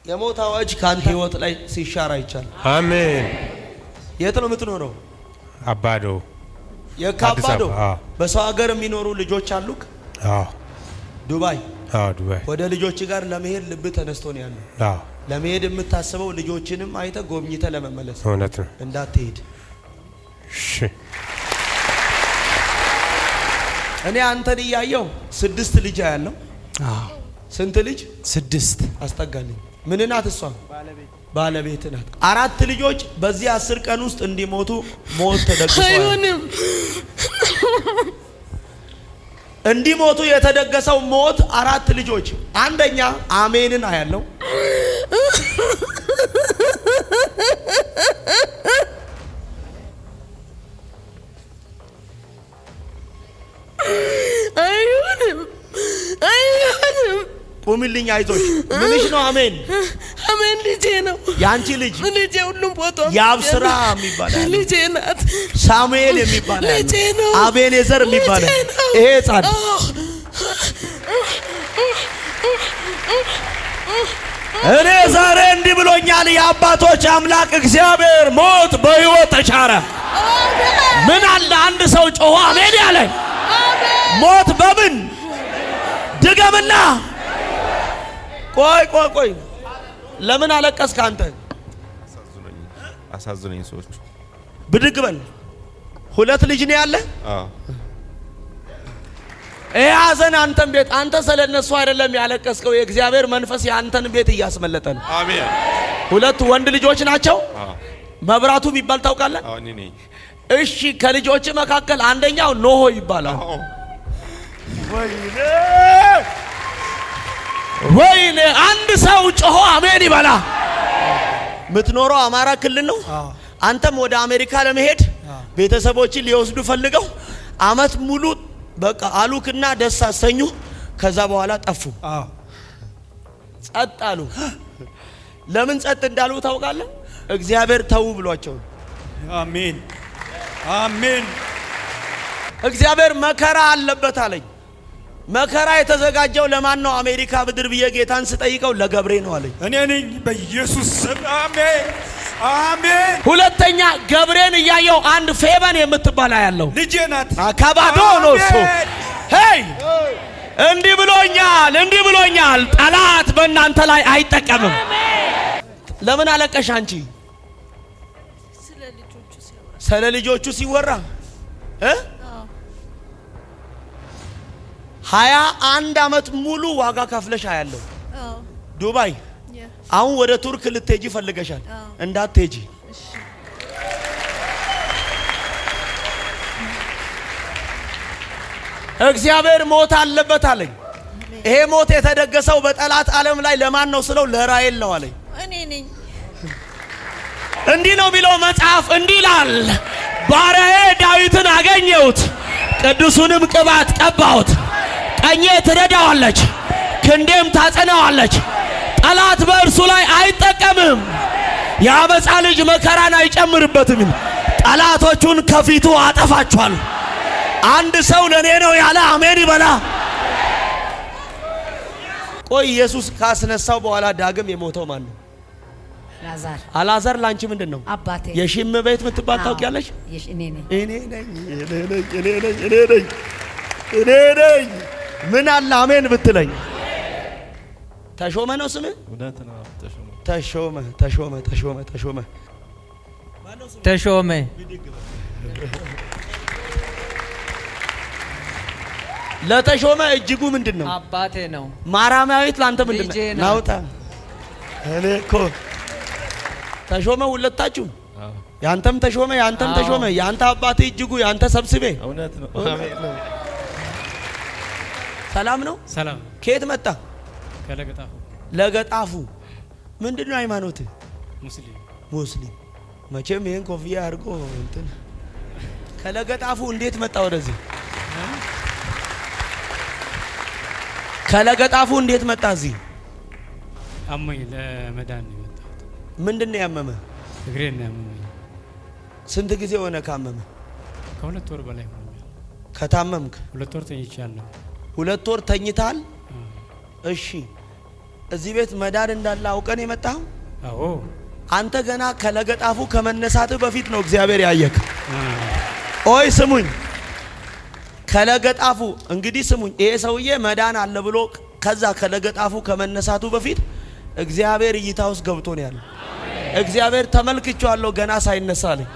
የሞት አዋጅ ካንተ ህይወት ላይ ሲሻር አይቻል። አሜን። የት ነው የምትኖረው? አባዶ። የካባዶ በሰው ሀገር የሚኖሩ ልጆች አሉክ? አዎ። ዱባይ? አዎ ዱባይ። ወደ ልጆች ጋር ለመሄድ ልብ ተነስቶ ነው ያለው? አዎ። ለመሄድ የምታስበው ልጆችንም አይተ ጎብኝተ ለመመለስ? እውነት ነው። እንዳትሄድ። እሺ። እኔ አንተን እያየው 6 ልጅ ያለው። አዎ። ስንት ልጅ? 6 አስጠጋልኝ። ምን ናት እሷ? ባለቤት ናት። 4 ልጆች በዚህ 10 ቀን ውስጥ እንዲሞቱ ሞት ተደግሷል። አይሆንም። እንዲሞቱ የተደገሰው ሞት 4 ልጆች። አንደኛ አሜንን አያለው። አይሆንም። አይሆንም። ቁምልኝ፣ አይዞሽ። ምንሽ ነው አሜን? አሜን ልጄ ነው። ያንቺ ልጅ? ልጄ ሁሉም ፎቶ ያብስራ የሚባል ልጄ ናት። ሳሙኤል የሚባል ልጄ ነው። አቤኔዘር የሚባል ይሄ ሕፃን እኔ ዛሬ እንዲህ ብሎኛል። የአባቶች አምላክ እግዚአብሔር ሞት በሕይወት ተሻረ። ምን አለ አንድ ሰው ጮኸ አሜን ያለ? ሞት በምን ድገምና። ቆይ ለምን አለቀስክ አንተ? አሳዝነኝ ሰዎች። ብድግ በል። 2 ልጅ ነው ያለ? አዎ። ሐዘን አንተን ቤት አንተ ስለነሱ አይደለም ያለቀስከው። የእግዚአብሔር መንፈስ ያንተን ቤት እያስመለጠ ነው። አሜን። 2 ወንድ ልጆች ናቸው። መብራቱ ቢባል ታውቃለህ? አዎ እኔ ነኝ። እሺ ከልጆች መካከል አንደኛው ኖሆ ይባላል። ወይኔ አንድ ሰው ጮሆ አሜን ይበላ። የምትኖረው አማራ ክልል ነው። አንተም ወደ አሜሪካ ለመሄድ ቤተሰቦችን ሊወስዱ ፈልገው አመት ሙሉ በቃ አሉክና ደስ አሰኙ። ከዛ በኋላ ጠፉ። ጸጥ አሉ። ለምን ጸጥ እንዳሉ ታውቃለህ? እግዚአብሔር ተው ብሏቸው። አሜን አሜን። እግዚአብሔር መከራ አለበት አለኝ። መከራ የተዘጋጀው ለማን ነው? አሜሪካ ምድር ብዬ ጌታን ስጠይቀው ለገብሬ ነው አለኝ። እኔ ነኝ በኢየሱስ ስም አሜን አሜን። ሁለተኛ ገብሬን እያየው አንድ ፌበን የምትባል ያለው ልጄ ናት። አካባዶ ነው እሱ። ሄይ እንዲህ ብሎኛል፣ ጠላት በእናንተ ላይ አይጠቀምም። ለምን አለቀሽ አንቺ? ስለ ልጆቹ ሲወራ 21 አመት ሙሉ ዋጋ ከፍለሽ ያለው ዱባይ። አሁን ወደ ቱርክ ልትሄጂ ፈልገሻል። እንዳትሄጂ። እግዚአብሔር ሞት አለበት አለኝ። ይሄ ሞት የተደገሰው በጠላት ዓለም ላይ ለማን ነው ስለው ለራሔል ነው አለኝ። እኔ ነኝ። እንዲህ ነው የሚለው መጽሐፍ። እንዲህ ይላል፣ ባሪያዬ ዳዊትን አገኘሁት፣ ቅዱሱንም ቅባት ቀባሁት፣ ቀኜ ትረዳዋለች፣ ክንዴም ታጸናዋለች፣ ጠላት በእርሱ ላይ አይጠቀምም፣ የአመፃ ልጅ መከራን አይጨምርበትም፣ ጠላቶቹን ከፊቱ አጠፋቸዋል። አንድ ሰው ለኔ ነው ያለ አሜን ይበላ። ቆይ ኢየሱስ ካስነሳው በኋላ ዳግም የሞተው ማን ነው? አልዓዛር። ላንቺ ምንድነው? አባቴ። የሺም ቤት የምትባል ታውቂያለሽ? እኔ ነኝ። ምን አለ አሜን ብትለኝ። ተሾመ ነው ስምህ? እውነት ነው። ተሾመ። ለተሾመ እጅጉ ምንድነው? አባቴ ነው። ማራማዊት ላንተ ምንድነው? ልጄ ነው። ናውጣ። እኔ እኮ ተሾመ ሁለታችሁ። ያንተም ተሾመ፣ ያንተም ተሾመ። ያንተ አባቴ እጅጉ፣ ያንተ ሰብስቤ። እውነት ነው። አሜን ነው። ሰላም ነው። ሰላም። ከየት መጣ? ከለገጣፉ። ለገጣፉ። ምንድነው ሃይማኖትህ? ሙስሊም። መቼም ይሄን ኮፍያ አድርጎ እንትን ከለገጣፉ እንዴት መጣ ወደዚህ? ከለገጣፉ እንዴት መጣ እዚህ? አሞኝ ለመዳን ነው የመጣሁት። ምንድነው ያመመ? እግሬን ነው ያመመኝ። ስንት ጊዜ ሆነ ካመመ? ከ2 ወር በላይ ሆኖኛል። ከታመምክ? 2 ወር ተኝቻለሁ። 2 ወር ተኝታል? እሺ እዚህ ቤት መዳን እንዳለ አውቀን የመጣው? አዎ አንተ ገና ከለገጣፉ ከመነሳት በፊት ነው እግዚአብሔር ያየክ። ኦይ ስሙኝ፣ ከለገጣፉ እንግዲህ ስሙኝ፣ ይሄ ሰውዬ መዳን አለ ብሎ ከዛ ከለገጣፉ ከመነሳቱ በፊት እግዚአብሔር እይታ ውስጥ ገብቶ ነው ያለው። እግዚአብሔር ተመልክቻለሁ ገና ሳይነሳልኝ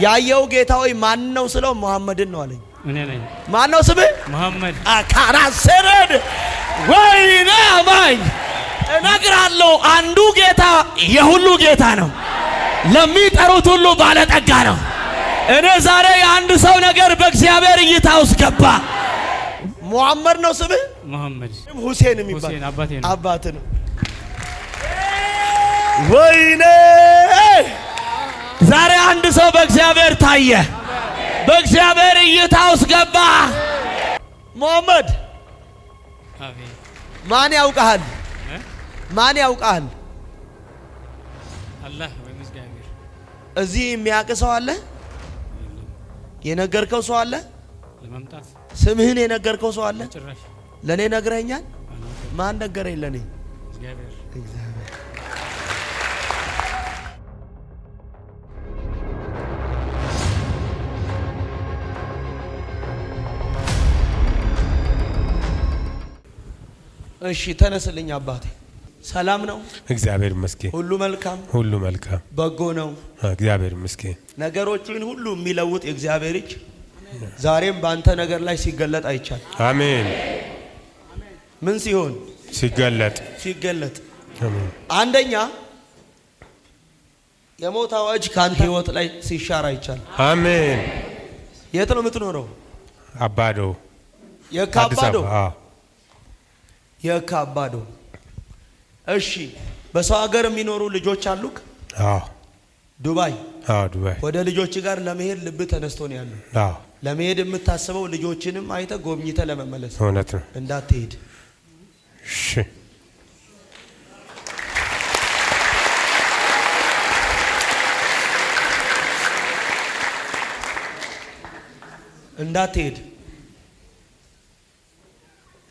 ያየው ጌታ ሆይ ማን ነው ስለው መሐመድን ነው አለኝ። እኔ ነኝ። ማን ነው ስምህ? መሐመድ። አካራሰረድ ወይኔ አማኝ እነግራለሁ። አንዱ ጌታ የሁሉ ጌታ ነው፣ ለሚጠሩት ሁሉ ባለጠጋ ነው። እኔ ዛሬ የአንድ ሰው ነገር በእግዚአብሔር እይታ ውስጥ ገባ። መሐመድ ነው ስምህ? መሐመድ። ሁሴን የሚባል ሁሴን አባቴ ነው። አባት ነው። ወይኔ ዛሬ አንድ ሰው በእግዚአብሔር ታየ፣ በእግዚአብሔር እይታ ውስጥ ገባ። መሐመድ አቤት። ማን ያውቃል? ማን ያውቃል? አላህ ወይም እግዚአብሔር። እዚህ የሚያውቅ ሰው አለ? የነገርከው ሰው አለ? ለመምጣት ስምህን የነገርከው ሰው አለ? ጭራሽ ለኔ ነግረኛል። ማን ነገረኝ? ለኔ እግዚአብሔር። እሺ ተነስልኝ አባቴ። ሰላም ነው? እግዚአብሔር ይመስገን። ሁሉ መልካም፣ ሁሉ መልካም በጎ ነው። እግዚአብሔር ይመስገን። ነገሮችን ሁሉ የሚለውጥ የእግዚአብሔር እጅ ዛሬም በአንተ ነገር ላይ ሲገለጥ አይቻል። አሜን። ምን ሲሆን? ሲገለጥ። አሜን። አንደኛ የሞት አዋጅ ካንተ ህይወት ላይ ሲሻር አይቻል። አሜን። የት ነው የምትኖረው? አባዶ። የካባዶ። የካባዶ። እሺ፣ በሰው ሀገር የሚኖሩ ልጆች አሉክ? አዎ። ዱባይ? አዎ፣ ዱባይ። ወደ ልጆች ጋር ለመሄድ ልብ ተነስቶ ነው ያለው? አዎ። ለመሄድ የምታስበው ልጆችንም አይተ ጎብኝተ ለመመለስ? እውነት ነው። እንዳትሄድ። እሺ። እንዳትሄድ።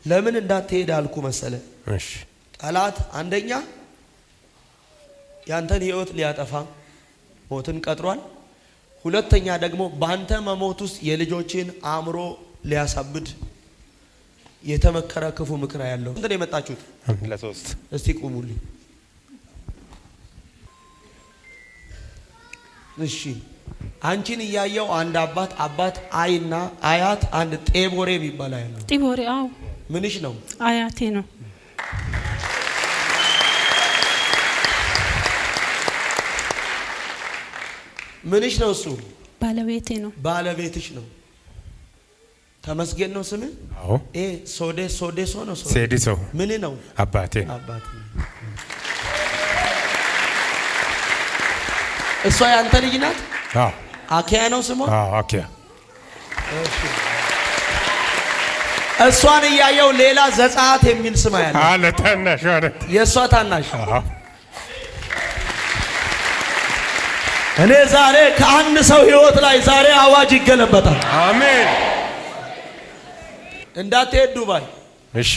ለምን እንዳትሄድ አልኩ መሰለ? እሺ። ጠላት አንደኛ ያንተን ህይወት ሊያጠፋ ሞትን ቀጥሯል። ሁለተኛ ደግሞ ባንተ መሞት ውስጥ የልጆችን አእምሮ ሊያሳብድ የተመከረ ክፉ ምክር ያለው። እንትን የመጣችሁት ለሶስት። እስቲ ቁሙልኝ። እሺ፣ አንቺን እያየው አንድ አባት አይና አያት አንድ ጤቦሬ የሚባል ያለው። ጤቦሬ? አዎ። ምንሽ ነው? አያቴ ነው። ምንሽ ነው? እሱ ባለቤቴ ነው። ባለቤትሽ ነው። ተመስገን ነው ስምህ? አዎ። ሶዴሶ ነው? ሴዲሶ። ምን ነው? አባቴ። እሷ ያንተ ልጅ ናት? አዎ። አኪያ ነው ስሟ? አዎ፣ አኪያ። እሺ። እሷን እያየው ሌላ ዘጸአት የሚል ስም ያለ አለ። ታናሽ አይደል? የእሷ ታናሽ። አዎ። እኔ ዛሬ ከአንድ ሰው ህይወት ላይ ዛሬ አዋጅ ይገለበጣል። አሜን። እንዳትሄድ ዱባይ። እሺ።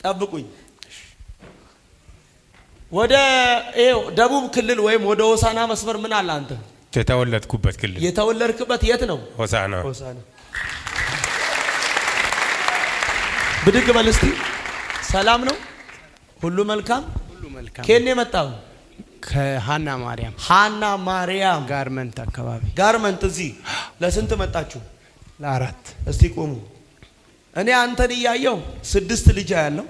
ጠብቁኝ። ወደ ደቡብ ክልል ወይም ወደ ሆሳና መስመር ምን አለ? አንተ የተወለድኩበት ክልል። የተወለድክበት የት ነው? ሆሳና። ብድግ በል እስቲ። ሰላም ነው? ሁሉ መልካም? ሁሉ መልካም። ከኔ የመጣው? ከሃና ማርያም። ሃና ማርያም ጋርመንት አካባቢ። ጋርመንት። እዚህ ለስንት መጣችሁ? ለአራት። እስቲ ቆሙ። እኔ አንተን እያየው 6 ልጅ ያለው።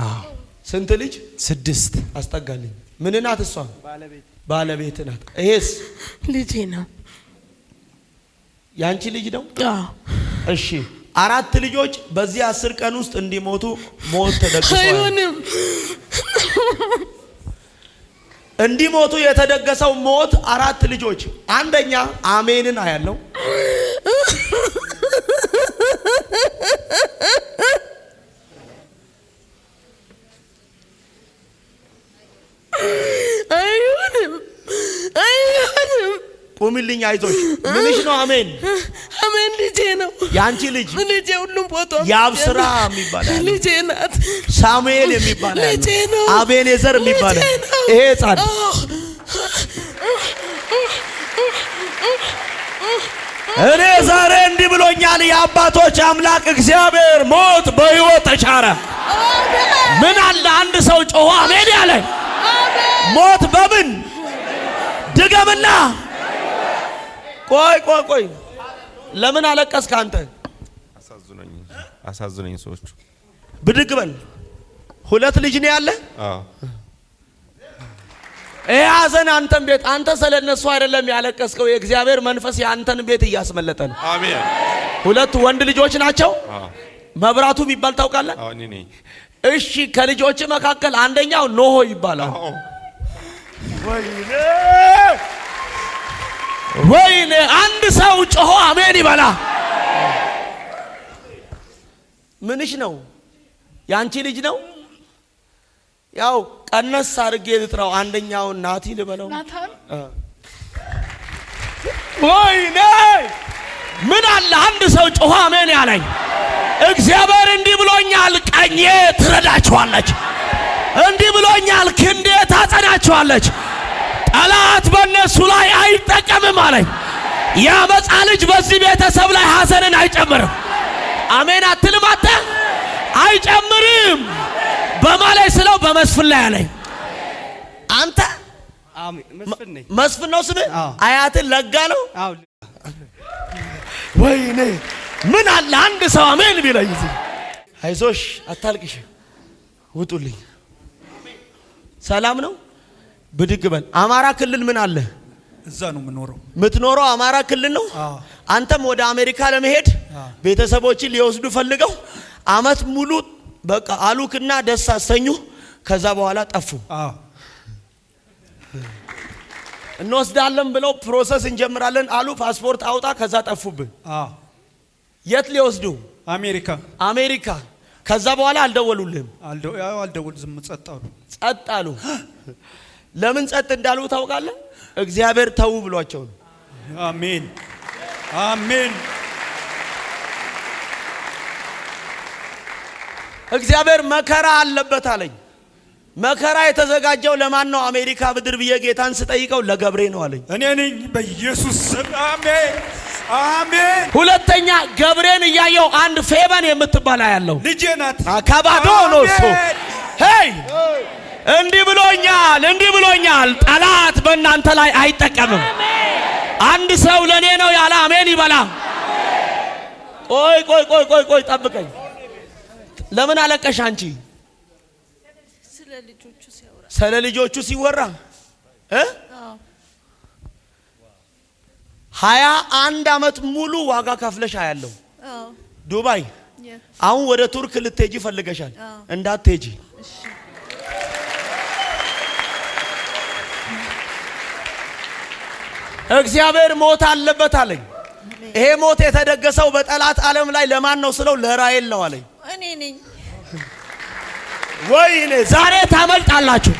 አዎ። ስንት ልጅ? 6። አስጠጋልኝ። ምን ናት እሷ? ባለቤት ናት። ይሄስ? ልጄ ነው። ያንቺ ልጅ ነው? አዎ። እሺ፣ 4 ልጆች በዚህ 10 ቀን ውስጥ እንዲሞቱ ሞት ተደግሷል። አይሆንም። እንዲሞቱ የተደገሰው ሞት 4 ልጆች። አንደኛ አሜንን አያለው። አይሆንም። ቁምልኝ፣ አይዞሽ። ምንሽ ነው? አሜን። አሜን። ልጄ ነው። ያንቺ ልጅ ልጄ ሁሉም ፎቶ ያብስራ የሚባል አለ። ልጄ ናት። ሳሙኤል የሚባል አለ። ልጄ ነው። አቤኔዘር የሚባል ልጄ ነው። ይሄ ሕፃን እኔ ዛሬ እንዲህ ብሎኛል። የአባቶች አምላክ እግዚአብሔር ሞት በሕይወት ተሻረ። ምን አለ አንድ ሰው ጮሆ አሜን ያለ? ሞት በምን ድገምና። ቆይ ለምን አለቀስክ አንተ? አሳዝነኝ ሰዎቹ። ብድግ በል። ሁለት ልጅ ነው ያለ? አዎ። ይሄ ሐዘን አንተን ቤት፣ አንተ ስለነሱ አይደለም ያለቀስከው። የእግዚአብሔር መንፈስ ያንተን ቤት እያስመለጠ ነው። አሜን። ሁለት ወንድ ልጆች ናቸው። አዎ። መብራቱ የሚባል ታውቃለህ? አዎ። እኔ እሺ፣ ከልጆች መካከል አንደኛው ኖሆ ይባላል። ወይኔ አንድ ሰው ጮሆ አሜን ይበላ። ምንሽ ነው? ያንቺ ልጅ ነው? ያው ቀነስ አድርጌ ልጥራው። አንደኛው ናቲ ልበለው። ወይኔ ምን አለ አንድ ሰው ጮሆ አሜን ያለኝ? እግዚአብሔር እንዲህ ብሎኛል፣ ቀኜ ትረዳችኋለች። እንዲህ ብሎኛል፣ ክንዴ ታጸናችኋለች። ጠላት በእነሱ ላይ አይጠቀምም አለኝ። የአመፃ ልጅ በዚህ ቤተሰብ ላይ ሐዘንን አይጨምርም። አሜን አትልም? አተ አይጨምርም። በማላይ ስለው በመስፍን ላይ አለኝ። አንተ መስፍን ነው ስምህ? አያትን ለጋ ነው። ወይኔ ምን አለ አንድ ሰው አሜን ቢለኝ። አይዞሽ አታልቅሽ፣ ውጡልኝ። ሰላም ነው። ብድግ በል። አማራ ክልል ምን አለ? እዛ ነው የምኖረው። የምትኖረው አማራ ክልል ነው። አንተም ወደ አሜሪካ ለመሄድ ቤተሰቦችን ሊወስዱ ፈልገው አመት ሙሉ በቃ አሉክና ደስ አሰኙ። ከዛ በኋላ ጠፉ። እንወስዳለን ብለው ፕሮሰስ እንጀምራለን አሉ። ፓስፖርት አውጣ። ከዛ ጠፉብን። የት ሊወስዱ? አሜሪካ። ከዛ በኋላ አልደወሉልህም? አልደወሉ፣ ዝም ጸጥ አሉ። ለምን ጸጥ እንዳሉ ታውቃለህ? እግዚአብሔር ተው ብሏቸው ነው። አሜን። እግዚአብሔር መከራ አለበት አለኝ። መከራ የተዘጋጀው ለማን ነው? አሜሪካ ምድር ብዬ ጌታን ስጠይቀው ለገብሬ ነው አለኝ። እኔ ነኝ በኢየሱስ ስም። አሜን። ሁለተኛ ገብሬን እያየው አንድ ፌበን የምትባል ያለው ልጄ ናት። ከባዶ ነው እሱ። ሄይ እንዲህ ብሎኛል፣ ጠላት በእናንተ ላይ አይጠቀምም። አንድ ሰው ለኔ ነው ያለ አሜን ይበላ። ቆይ ጠብቀኝ። ለምን አለቀሽ አንቺ? ስለ ልጆቹ ሲወራ 21 ዓመት ሙሉ ዋጋ ከፍለሽ አያለው ዱባይ። አሁን ወደ ቱርክ ልትሄጂ ፈልገሻል። እንዳትሄጂ። እግዚአብሔር ሞት አለበት አለኝ። ይሄ ሞት የተደገሰው በጠላት ዓለም ላይ ለማን ነው ስለው ለራሔል ነው አለኝ። እኔ ነኝ። ወይኔ ዛሬ ታመልጣላችሁ።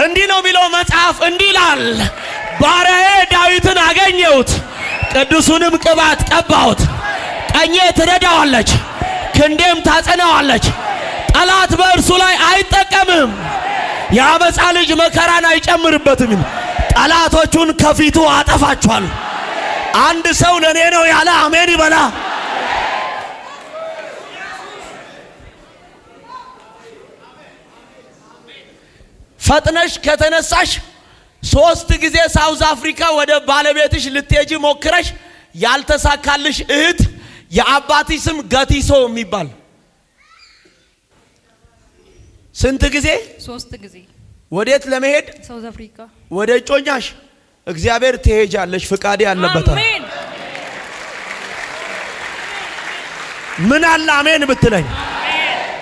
እንዲህ ነው የሚለው መጽሐፍ፣ እንዲህ ይላል፣ ባሪያዬ ዳዊትን አገኘሁት፣ ቅዱሱንም ቅባት ቀባሁት። ቀኜ ትረዳዋለች፣ ክንዴም ታጸናዋለች። ጠላት በእርሱ ላይ አይጠቀምም። የአመፃ ልጅ መከራን አይጨምርበትም። ጠላቶቹን ከፊቱ አጠፋቸዋል። አንድ ሰው ለኔ ነው ያለ አሜን ይበላ። ፈጥነሽ ከተነሳሽ 3 ጊዜ ሳውዝ አፍሪካ ወደ ባለቤትሽ ልትሄጂ ሞክረሽ ያልተሳካልሽ እህት የአባትሽ ስም ገቲሶ የሚባል ስንት ጊዜ? 3 ጊዜ። ወዴት ለመሄድ? ሳውዝ አፍሪካ። ወደ እጮኛሽ እግዚአብሔር ትሄጃለሽ፣ ፍቃዴ ያለበት። አሜን። ምን አለ አሜን ብትለኝ?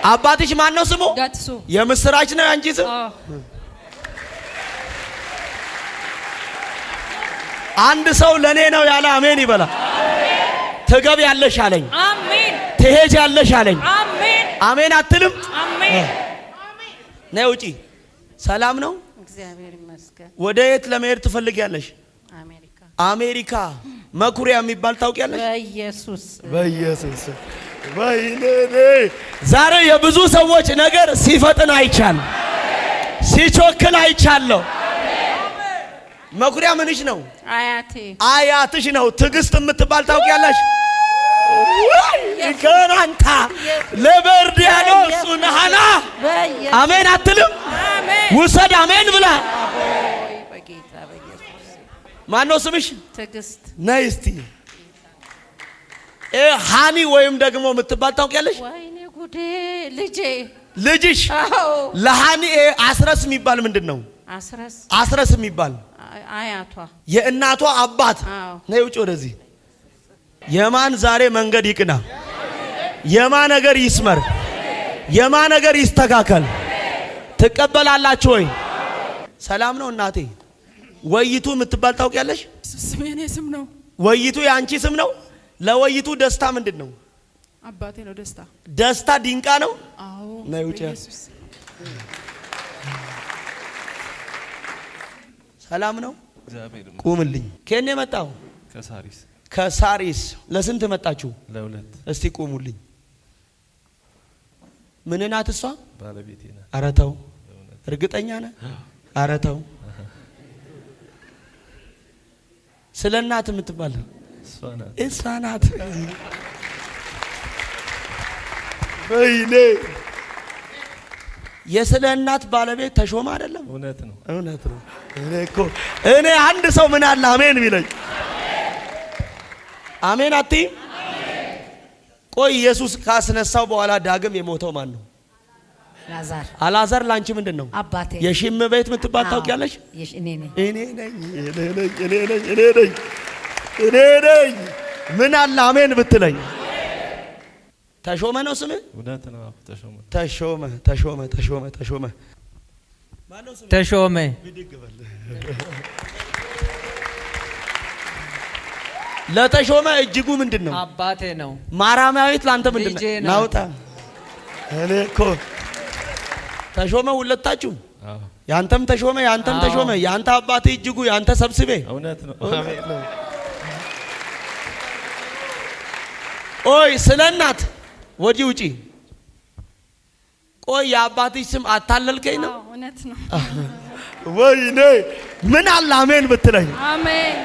አባትሽ ማን ነው ስሙ? ገቲሶ። የምስራች ነው አንቺ ስም? አንድ ሰው ለኔ ነው ያለ አሜን ይበላ። ትገቢያለሽ አለኝ። አሜን። ትሄጃለሽ አለኝ። አሜን። አሜን አትልም? አሜን። ነይ ውጪ። ሰላም ነው? እግዚአብሔር ይመስገን። ወደ የት ለመሄድ ትፈልጊያለሽ? አሜሪካ። መኩሪያ የሚባል ታውቂያለሽ? በኢየሱስ ወይኔ ዛሬ የብዙ ሰዎች ነገር ሲፈጥን አይቻል፣ ሲቾክል አይቻለሁ። መኩሪያ ምንሽ ነው? አያትሽ ነው። ትዕግስት የምትባል ታውቂያለሽ? ከናንታ ለበርዲያኖስ ሱናሃና አሜን አትልም? ውሰድ አሜን ብላ። ማነው ስምሽ? ትዕግስት ነይ እስቲ። ሃኒ ወይም ደግሞ የምትባል ታውቂያለሽ? ወይኔ ጉዴ ልጅሽ ለሃኒ አስረስ የሚባል ምንድን ነው? አስረስ የሚባል አያቷ የእናቷ አባት። ነይ ውጭ ወደዚህ። የማን ዛሬ መንገድ ይቅና፣ የማ ነገር ይስመር፣ የማ ነገር ይስተካከል። ትቀበላላችሁ ወይ? ሰላም ነው እናቴ። ወይቱ የምትባል ታውቂያለሽ? የኔ ስም ነው። ወይቱ የአንቺ ስም ነው። ለወይቱ ደስታ ምንድን ነው? አባቴ ነው ደስታ። ደስታ ዲንቃ ነው። አዎ ነይ ውጭ። ሰላም ነው። ቁምልኝ። ከኔ መጣው ከሳሪስ ለስንት መጣችሁ? ለሁለት። እስቲ ቁሙልኝ። ምን ናት እሷ? ባለቤቴ ናት። ኧረ ተው፣ እርግጠኛ ነህ? ኧረ ተው። ስለ እናት የምትባል እሷ ናት። ወይኔ የስለ እናት ባለቤት ተሾመ አይደለም? እውነት ነው፣ እውነት ነው። እኔ አንድ ሰው ምን አለ አሜን ቢለኝ። አሜን አትይም? ቆይ ኢየሱስ ካስነሳው በኋላ ዳግም የሞተው ማን ነው? አልዓዛር ላንቺ ምንድን ነው? አባቴ። የሺም ቤት የምትባል ታውቂያለሽ? እኔ ነኝ። ምን አለ አሜን ብትለኝ። ተሾመ ነው ስምህ? እውነት ነው። ተሾመ ተሾመ። ለተሾመ እጅጉ ምንድን ነው? አባቴ ነው። ማራማዊት ላንተ ምንድን ነው? ልጄ ነው። ናውጣ። እኔ እኮ ተሾመ ሁለታችሁ። ያንተም ተሾመ፣ ያንተም ተሾመ። ያንተ አባቴ እጅጉ፣ ያንተ ሰብስቤ። እውነት ነው። አሜን ነው። ቆይ ስለ እናት ወዲህ ውጪ። ቆይ የአባትሽ ስም አታለልከኝ ነው? እውነት ነው። ወይኔ ምን አለ አሜን ብትለኝ። አሜን።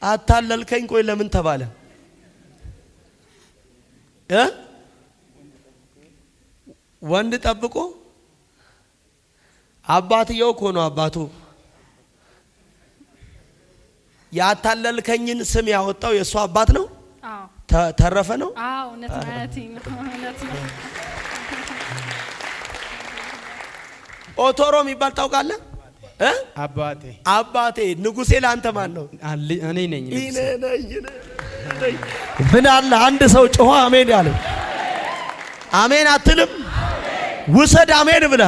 አታለልከኝ። ቆይ ለምን ተባለ? ወንድ ጠብቆ አባትየው እኮ ነው አባቱ። ያታለልከኝን ስም ያወጣው የእሱ አባት ነው። ተረፈ ነው። እውነት ነው። እውነት ነው። ኦቶሮ የሚባል ታውቃለህ? አባቴ ንጉሴ ለአንተ ማን ነው? እኔ ነኝ። ምን አለ አንድ ሰው ጮኸ አሜን ያለ። አሜን አትልም? ውሰድ አሜን ብለ።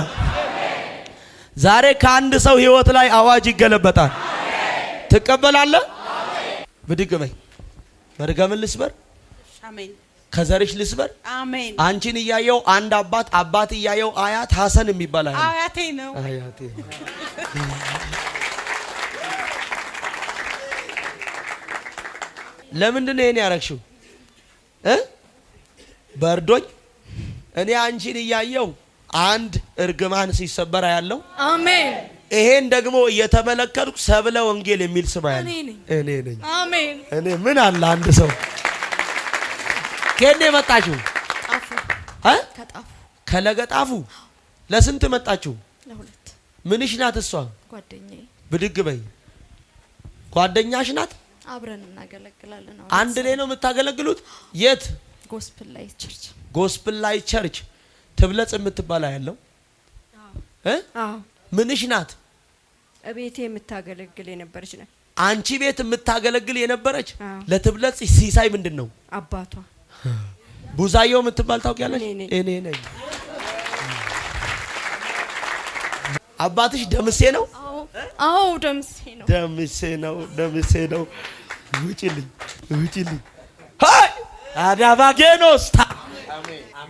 ዛሬ ከአንድ ሰው ህይወት ላይ አዋጅ ይገለበጣል። ትቀበላለህ? ብድግ በይ። መርገምን ልስበር፣ ከዘርሽ ልስበር። አንቺን እያየው አንድ አባት እያየው አያት ሐሰን የሚባል አያቴ ነው። ለምንድን ነው ይሄን ያረግሽው? በርዶኝ። እኔ አንቺን እያየው አንድ እርግማን ሲሰበር ያለው አሜን። ይሄን ደግሞ እየተመለከትኩ ሰብለ ወንጌል የሚል ስም ያለ እኔ ነኝ። አሜን። እኔ ምን አለ አንድ ሰው ከኔ መጣችሁ? ከጣፉ ከለገጣፉ። ለስንት መጣችሁ? ለሁለት። ምንሽ ናት እሷ? ጓደኛዬ። ብድግ በይ። ጓደኛሽ ናት? አብረን እናገለግላለን። አንድ ላይ ነው የምታገለግሉት? የት? ጎስፕል ላይት ቸርች። ጎስፕል ላይት ቸርች። ትብለጽ የምትባል ያለው ምንሽ ናት? እቤቴ የምታገለግል የነበረች ናት። አንቺ ቤት የምታገለግል የነበረች? ለትብለጽ ሲሳይ ምንድን ነው አባቷ? ቡዛየው የምትባል ታውቂያለሽ? እኔ ነኝ። አባትሽ ደምሴ ነው? አዎ ደምሴ ነው። ደምሴ ነው። ውጪልኝ። ሃይ አዳባጌኖስታ።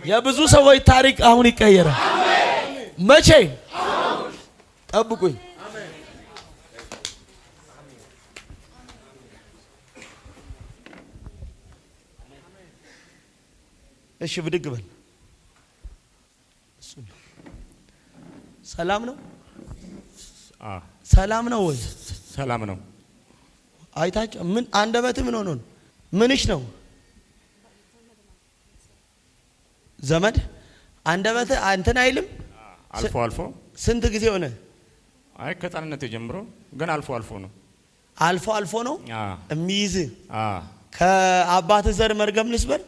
የብዙ ሰዎች ታሪክ አሁን ይቀየራል። መቼ? ጠብቁኝ። እሺ ብድግ በል። ሰላም ነው? ሰላም ነው ወይ? ሰላም ነው። አይታችሁ ምን አንደበት ምን ሆኖ ነው? ምንሽ ነው? ዘመድ አንደበት እንትን አይልም? አልፎ አልፎ። ስንት ጊዜ ሆነ? አይ ከጣንነት ጀምሮ ግን አልፎ አልፎ ነው። አልፎ አልፎ ነው የሚይዝ። ከአባት ዘር መርገም ልስበር።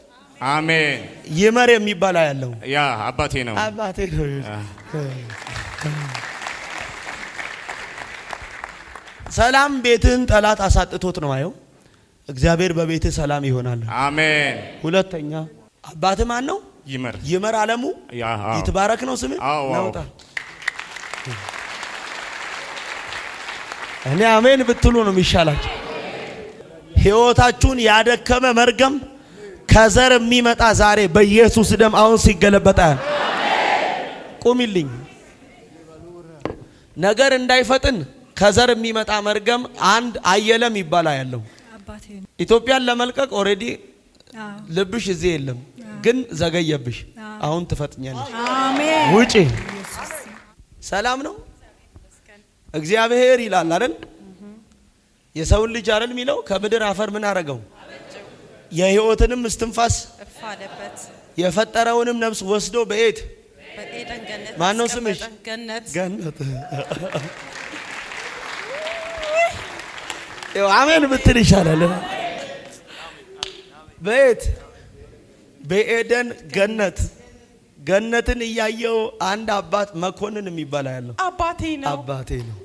አሜን። ይመር የሚባል ያለው ያ አባቴ ነው። አባቴ ነው። ሰላም ቤትን ጠላት አሳጥቶት ነው አየው። እግዚአብሔር በቤት ሰላም ይሆናል። አሜን። ሁለተኛ አባት ማን ነው? ይመር። ይመር አለሙ ይትባረክ ነው ስም ናውጣ። እኔ አሜን ብትሉ ነው የሚሻላችሁ። ሕይወታችሁን ያደከመ መርገም ከዘር የሚመጣ ዛሬ በኢየሱስ ደም አሁን ሲገለበጣ ቁሚልኝ። ነገር እንዳይፈጥን ከዘር የሚመጣ መርገም አንድ አየለም ይባላል ያለው ኢትዮጵያን ለመልቀቅ ኦሬዲ ልብሽ እዚህ የለም ግን ዘገየብሽ። አሁን ትፈጥኛለሽ። አሜን። ውጪ። ሰላም ነው እግዚአብሔር ይላል አይደል? የሰውን ልጅ አይደል የሚለው ከምድር አፈር ምን አረገው? የሕይወትንም እስትንፋስ እፋለበት የፈጠረውንም ነፍስ ወስዶ በኤት በኤደን ገነት ማን ነው ስምሽ? ገነት ገነት። አሜን ብትል ይሻላል። በኤት በኤደን ገነት ገነትን እያየው አንድ አባት መኮንን የሚባል ያለው አባቴ ነው። አባቴ ነው።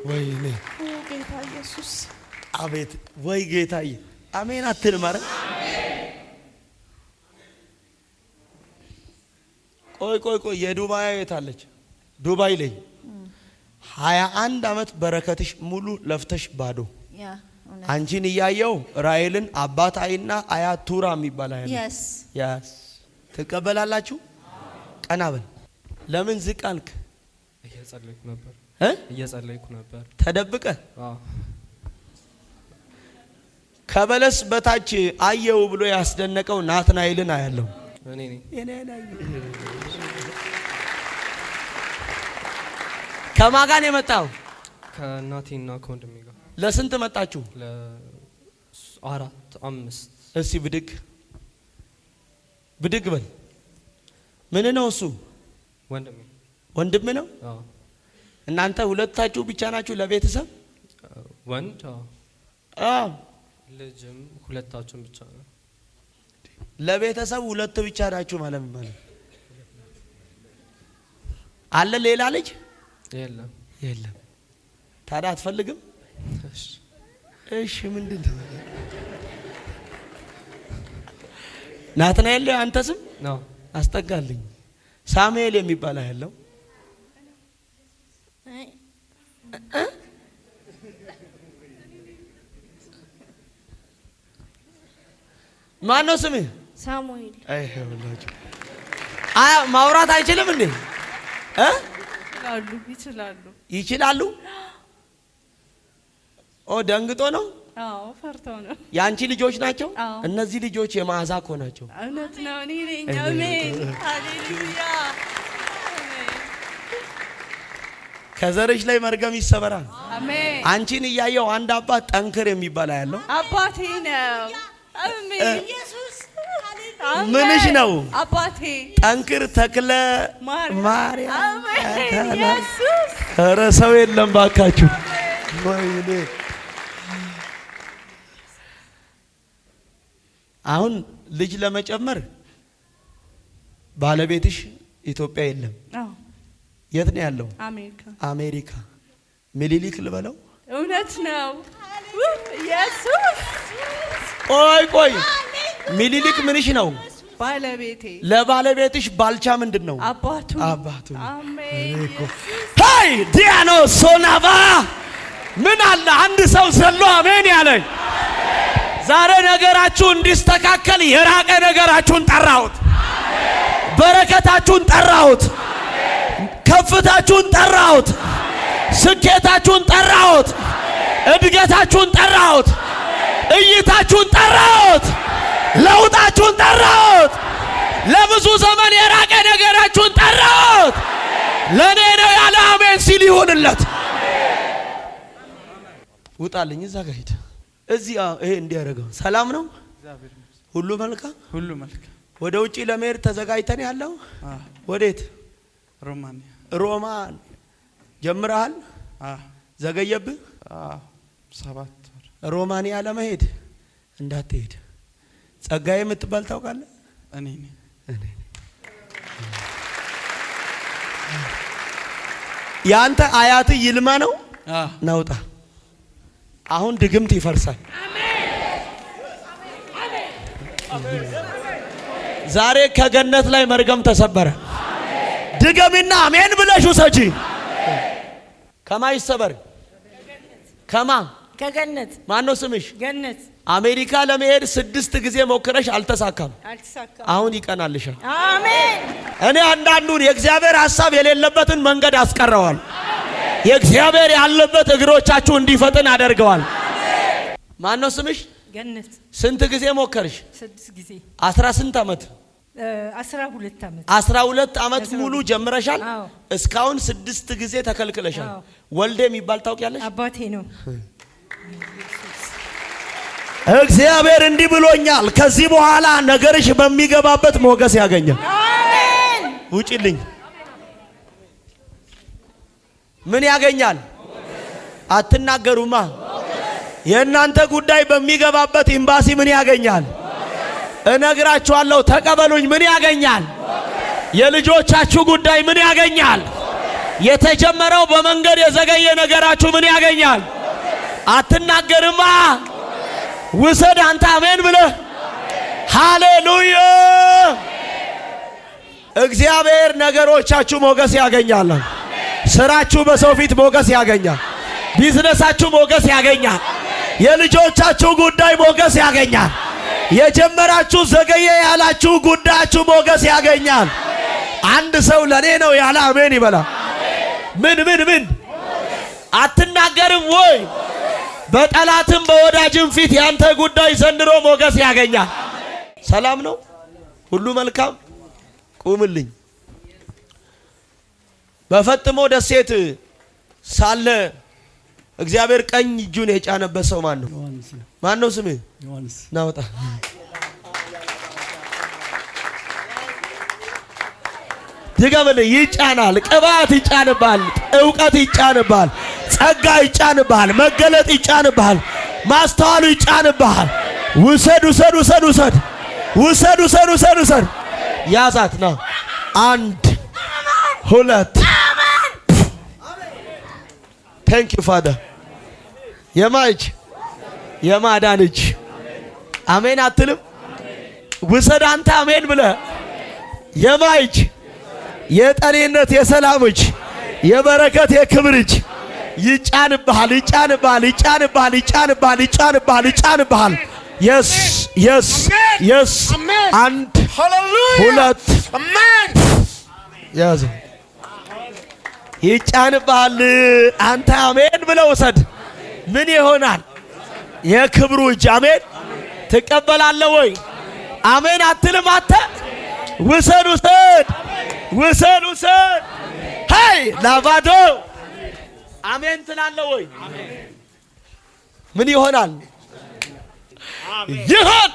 ወይኔ ጌታ ኢየሱስ አቤት ወይ ጌታዬ አሜን አትል ማለት ቆይ የዱባይ የታለች? ዱባይ ላይ 21 አመት በረከትሽ ሙሉ ለፍተሽ ባዶ አንቺን እያየው ራኤልን አባት አይና አያት ቱራ የሚባል ያስ ትቀበላላችሁ? ቀና በል። ለምን ዝቅ አልክ? እየጸለይኩ ነበር። ተደብቀ ከበለስ በታች አየው ብሎ ያስደነቀው ናትናኤልን አያለው። እኔ ከማን ጋር ነው የመጣው? ከእናቴና ከወንድሜ ጋር። ለስንት መጣችሁ? ለአራት አምስት። እስቲ ብድግ በል። ምን ነው እሱ? ወንድም ነው። እናንተ ሁለታችሁ ብቻ ናችሁ ለቤተሰብ? ወንድ ልጅም ሁለታችሁም ብቻ ነው። ለቤተሰብ ሁለት ብቻ ናችሁ ማለት አለ? ሌላ ልጅ የለም። ታዲያ አትፈልግም? እሺ ምንድን ነው? ናትናኤል አንተ ስም ነው? አስጠጋልኝ። ሳሙኤል የሚባል ያለው ማን ነው ስምህ? ሳሙኤል። ማውራት አይችልም እንዴ? ይችላሉ። ደንግጦ ነው? አዎ ፈርተው ነው። ያንቺ ልጆች ናቸው? እነዚህ ልጆች የማዕዛ እኮ ናቸው። እውነት ነው። እኔ ነኝ። አሜን ሃሌሉያ። ከዘርሽ ላይ መርገም ይሰበራል። አሜን። አንቺን እያየው አንድ አባት ጠንክር የሚባል ያለው አባቴ ነው። አሜን ኢየሱስ። ምንሽ ነው? አባቴ ጠንክር ተክለ ማርያም። አሜን ኢየሱስ። ኧረ ሰው የለም ባካችሁ። ወይኔ አሁን ልጅ ለመጨመር ባለቤትሽ ኢትዮጵያ የለም። የት ነው ያለው? አሜሪካ። ሚሊሊክ ልበለው? እውነት ነው ኢየሱስ። ቆይ ሚሊሊክ ምንሽ ነው? ባለቤቴ። ለባለቤትሽ ባልቻ ምንድን ነው? አባቱ። አሜን። ሃይ ዲያኖ ሶናቫ ምን አለ አንድ ሰው ዘሎ አሜን ያለኝ። ዛሬ ነገራችሁ እንዲስተካከል የራቀ ነገራችሁን ጠራሁት። በረከታችሁን ጠራሁት። ከፍታችሁን ጠራሁት። ስኬታችሁን ጠራሁት። እድገታችሁን ጠራሁት። እይታችሁን ጠራሁት። ለውጣችሁን ጠራሁት። ለብዙ ዘመን የራቀ ነገራችሁን ጠራሁት። ለኔ ነው ያለ አሜን ሲል ይሁንለት። ውጣልኝ፣ እዛ ጋር ሂድ። እዚህ ይሄ እንዲያደርገው ሰላም ነው። ሁሉ መልካም፣ ሁሉ መልካም። ወደ ውጪ ለመሄድ ተዘጋጅተን ያለው ወዴት? ሮማንያ። ሮማን ጀምረሃል? ዘገየብህ? 7 ወር። ሮማንያ ለመሄድ እንዳትሄድ። ጸጋዬ የምትባል ታውቃለህ? እኔ ያንተ አያት ይልማ ነው። ናውጣ። አሁን ድግምት ይፈርሳል። ዛሬ ከገነት ላይ መርገም ተሰበረ። ድገሚና አሜን ብለሽ ውሰጂ። ከማ ይሰበር? ከማ? ከገነት። ማን ነው ስምሽ? ገነት። አሜሪካ ለመሄድ 6 ጊዜ ሞክረሽ አልተሳካም። አልተሳካም። አሁን ይቀናልሻል። አሜን። እኔ አንዳንዱን የእግዚአብሔር ሐሳብ የሌለበትን መንገድ አስቀረዋል። የእግዚአብሔር ያለበት እግሮቻችሁ እንዲፈጥን አደርገዋል። ማን ነው ስምሽ? ገነት። ስንት ጊዜ ሞከርሽ? 6 ጊዜ። 18 ዓመት 12 ዓመት 12 ዓመት ሙሉ ጀምረሻል። አዎ። እስካሁን 6 ጊዜ ተከልክለሻል። አዎ። ወልዴ የሚባል ታውቂያለሽ? አባቴ ነው። እግዚአብሔር እንዲህ ብሎኛል፣ ከዚህ በኋላ ነገርሽ በሚገባበት ሞገስ ያገኛል። አሜን። ውጪልኝ። ምን ያገኛል? አትናገሩማ። የእናንተ ጉዳይ በሚገባበት ኤምባሲ ምን ያገኛል? እነግራችኋለሁ፣ ተቀበሉኝ። ምን ያገኛል? የልጆቻችሁ ጉዳይ ምን ያገኛል? የተጀመረው በመንገድ የዘገየ ነገራችሁ ምን ያገኛል? አትናገርማ። ውሰድ አንተ አሜን ብለህ። ሃሌሉያ። እግዚአብሔር ነገሮቻችሁ ሞገስ ያገኛል። ስራችሁ በሰው ፊት ሞገስ ያገኛል። ቢዝነሳችሁ ሞገስ ያገኛል። የልጆቻችሁ ጉዳይ ሞገስ ያገኛል። የጀመራችሁ ዘገየ ያላችሁ ጉዳያችሁ ሞገስ ያገኛል። አንድ ሰው ለኔ ነው ያለ አሜን ይበላ። ምን አትናገርም ወይ? በጠላትም በወዳጅም ፊት ያንተ ጉዳይ ዘንድሮ ሞገስ ያገኛል። ሰላም ነው፣ ሁሉ መልካም። ቁምልኝ። በፈጥሞ ደሴት ሳለ እግዚአብሔር ቀኝ እጁን የጫነበት ሰው ማን ነው? ማን ነው ስምህ? ዮሐንስ። ናውጣ። ድገምልኝ። ይጫናል። ቅባት ይጫንባል። እውቀት ይጫንባል። ጸጋ ይጫንባል። መገለጥ ይጫንባል። ማስተዋሉ ይጫንባል። ውሰድ። ያዛት ና 1 2 ቴንክ ዩ ፋደር። የማጅ የማዳን እጅ አሜን አትልም? ውሰድ አንተ አሜን ብለህ የማጅ የጠኔነት የሰላም እጅ የበረከት የክብር እጅ ይጫንብሃል። የስ 1 2 ያዘ። ይጫንብሃል። አንተ አሜን ብለህ ውሰድ። ምን ይሆናል? የክብሩ እጅ አሜን። ትቀበላለህ ወይ? አሜን አትልም? አንተ ውሰድ። ሃይ ላቫዶ አሜን ትላለህ ወይ? ምን ይሆናል? ይሆን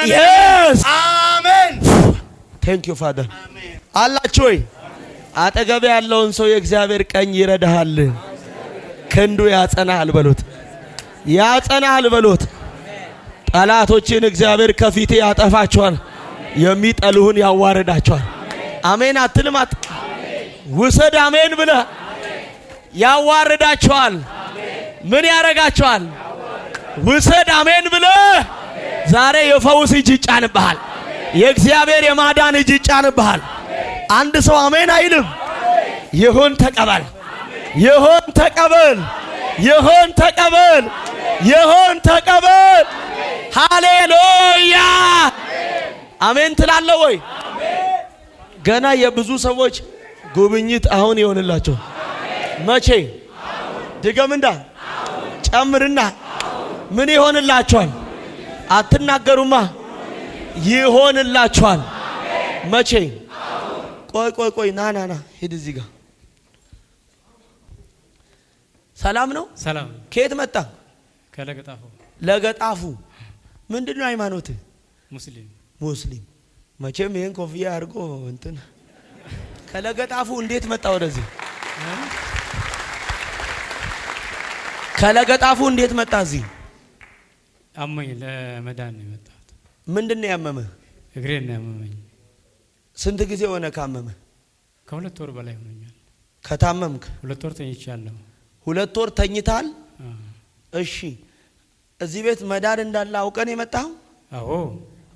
yes amen thank you father አላችሁ ወይ? አጠገብ ያለውን ሰው የእግዚአብሔር ቀኝ ይረዳሃል፣ ክንዱ ያጸናሃል በሉት። ያጸናሃል በሉት። ጠላቶችን እግዚአብሔር ከፊቴ ያጠፋቸዋል፣ የሚጠሉህን ያዋርዳቸዋል። አሜን አትልም? ውሰድ አሜን ብለህ ያዋርዳቸዋል። ምን ያረጋቸዋል? ውሰድ አሜን ብለህ ዛሬ የፈውስ እጅ ይጫንብሃል። የእግዚአብሔር የማዳን እጅ ይጫንብሃል። አንድ ሰው አሜን አይልም? ይሁን ተቀበል፣ ይሁን ተቀበል፣ ይሁን ተቀበል፣ ይሁን ተቀበል። ሃሌሉያ አሜን ትላለህ ወይ? ገና የብዙ ሰዎች ጉብኝት አሁን ይሆንላቸው። መቼ? ድገምና ጨምርና ምን ይሆንላችኋል? አትናገሩማ። ይሆንላችኋል። መቼ? ቆይ ና ሂድ እዚህ ጋር። ሰላም ነው? ሰላም። ከየት መጣ? ከለገጣፉ። ለገጣፉ። ምንድነው ሃይማኖት? ሙስሊም። መቼም ይሄን ኮፍያ አድርጎ እንትን ከለገጣፉ እንዴት መጣ ወደዚህ? ከለገጣፉ እንዴት መጣ እዚህ? አመኝ ለመዳን ነው የመጣሁት። ምንድነው ያመመህ? እግሬን ነው ያመመኝ። ስንት ጊዜ ሆነ ካመመህ? ከ2 ወር በላይ ሆኖኛል። ከታመምክ? 2 ወር ተኝቻለሁ። 2 ወር ተኝታል? እሺ እዚህ ቤት መዳን እንዳለ አውቀን የመጣው? አዎ።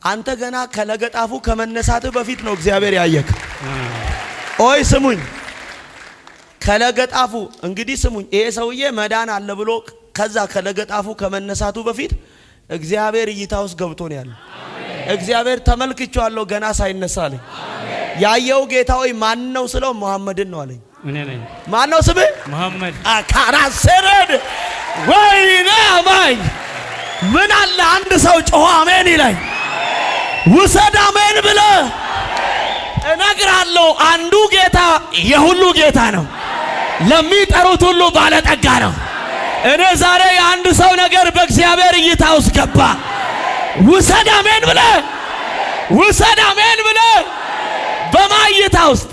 አንተ ገና ከለገጣፉ ከመነሳት በፊት ነው እግዚአብሔር ያየክ። ኦይ ስሙኝ፣ ከለገጣፉ እንግዲህ ስሙኝ፣ ይሄ ሰውዬ መዳን አለ ብሎ ከዛ ከለገጣፉ ከመነሳቱ በፊት እግዚአብሔር እይታ ውስጥ ገብቶ ነው ያለው። እግዚአብሔር ተመልክቻለሁ ገና ሳይነሳልኝ። ያየው ጌታ ሆይ ማን ነው ስለው መሐመድን ነው አለኝ። እኔ ነኝ። ማን ነው ስምህ? መሐመድ። አካራሰረድ ወይኔ አማኝ ምን አለ አንድ ሰው ጮኸ አሜን ይላል። ውሰድ አሜን ብለ እነግራለሁ። አንዱ ጌታ የሁሉ ጌታ ነው። ለሚጠሩት ሁሉ ባለጠጋ ነው። እኔ ዛሬ የአንድ ሰው ነገር በእግዚአብሔር እይታ ውስጥ ገባ። ውሰድ አሜን ብለ ውሰድ አሜን ብለ በማይታ ውስጥ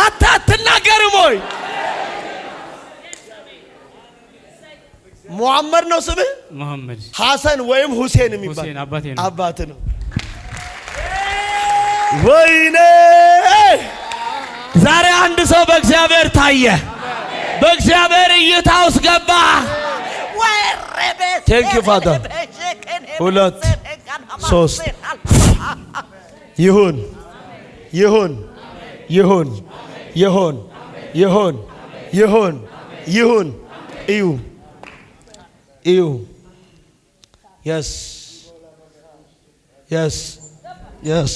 አትናገርም ወይ? ሙሐመድ ነው ስምህ? መሐመድ። ሐሰን ወይም ሁሴን የሚባል ሁሴን አባቴ ነው። አባቴ ነው። ወይኔ ዛሬ አንድ ሰው በእግዚአብሔር ታየ። በእግዚአብሔር እይታ ውስጥ ገባ። ቴንክ ዩ ፋዘር። 2 3 ይሁን ይሁን ይሁን ይሁን ይሁን ይሁን ይሁን እዩ እዩ yes yes yes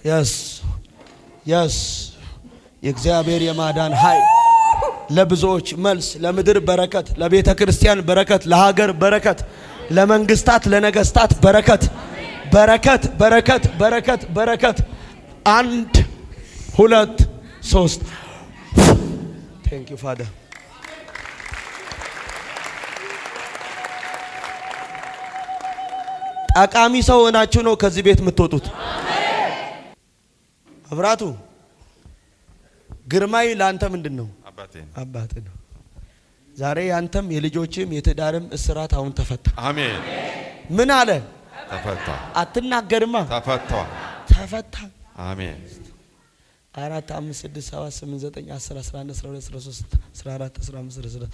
yes yes የእግዚአብሔር የማዳን ኃይል ለብዙዎች መልስ፣ ለምድር በረከት፣ ለቤተ ክርስቲያን በረከት፣ ለሀገር በረከት፣ ለመንግስታት ለነገስታት በረከት በረከት በረከት በረከት በረከት 1 2 3 Thank you Father. ጠቃሚ ሰው ሆናችሁ ነው ከዚህ ቤት የምትወጡት። መብራቱ ግርማይ ላንተ ምንድነው? አባቴ ነው። ዛሬ ያንተም የልጆችም የትዳርም እስራት አሁን ተፈታ። አሜን። ምን አለ? ተፈታ። አትናገርማ። ተፈታ። አሜን። 4 5 6 7 8 9 10 11 12 13 14 15 16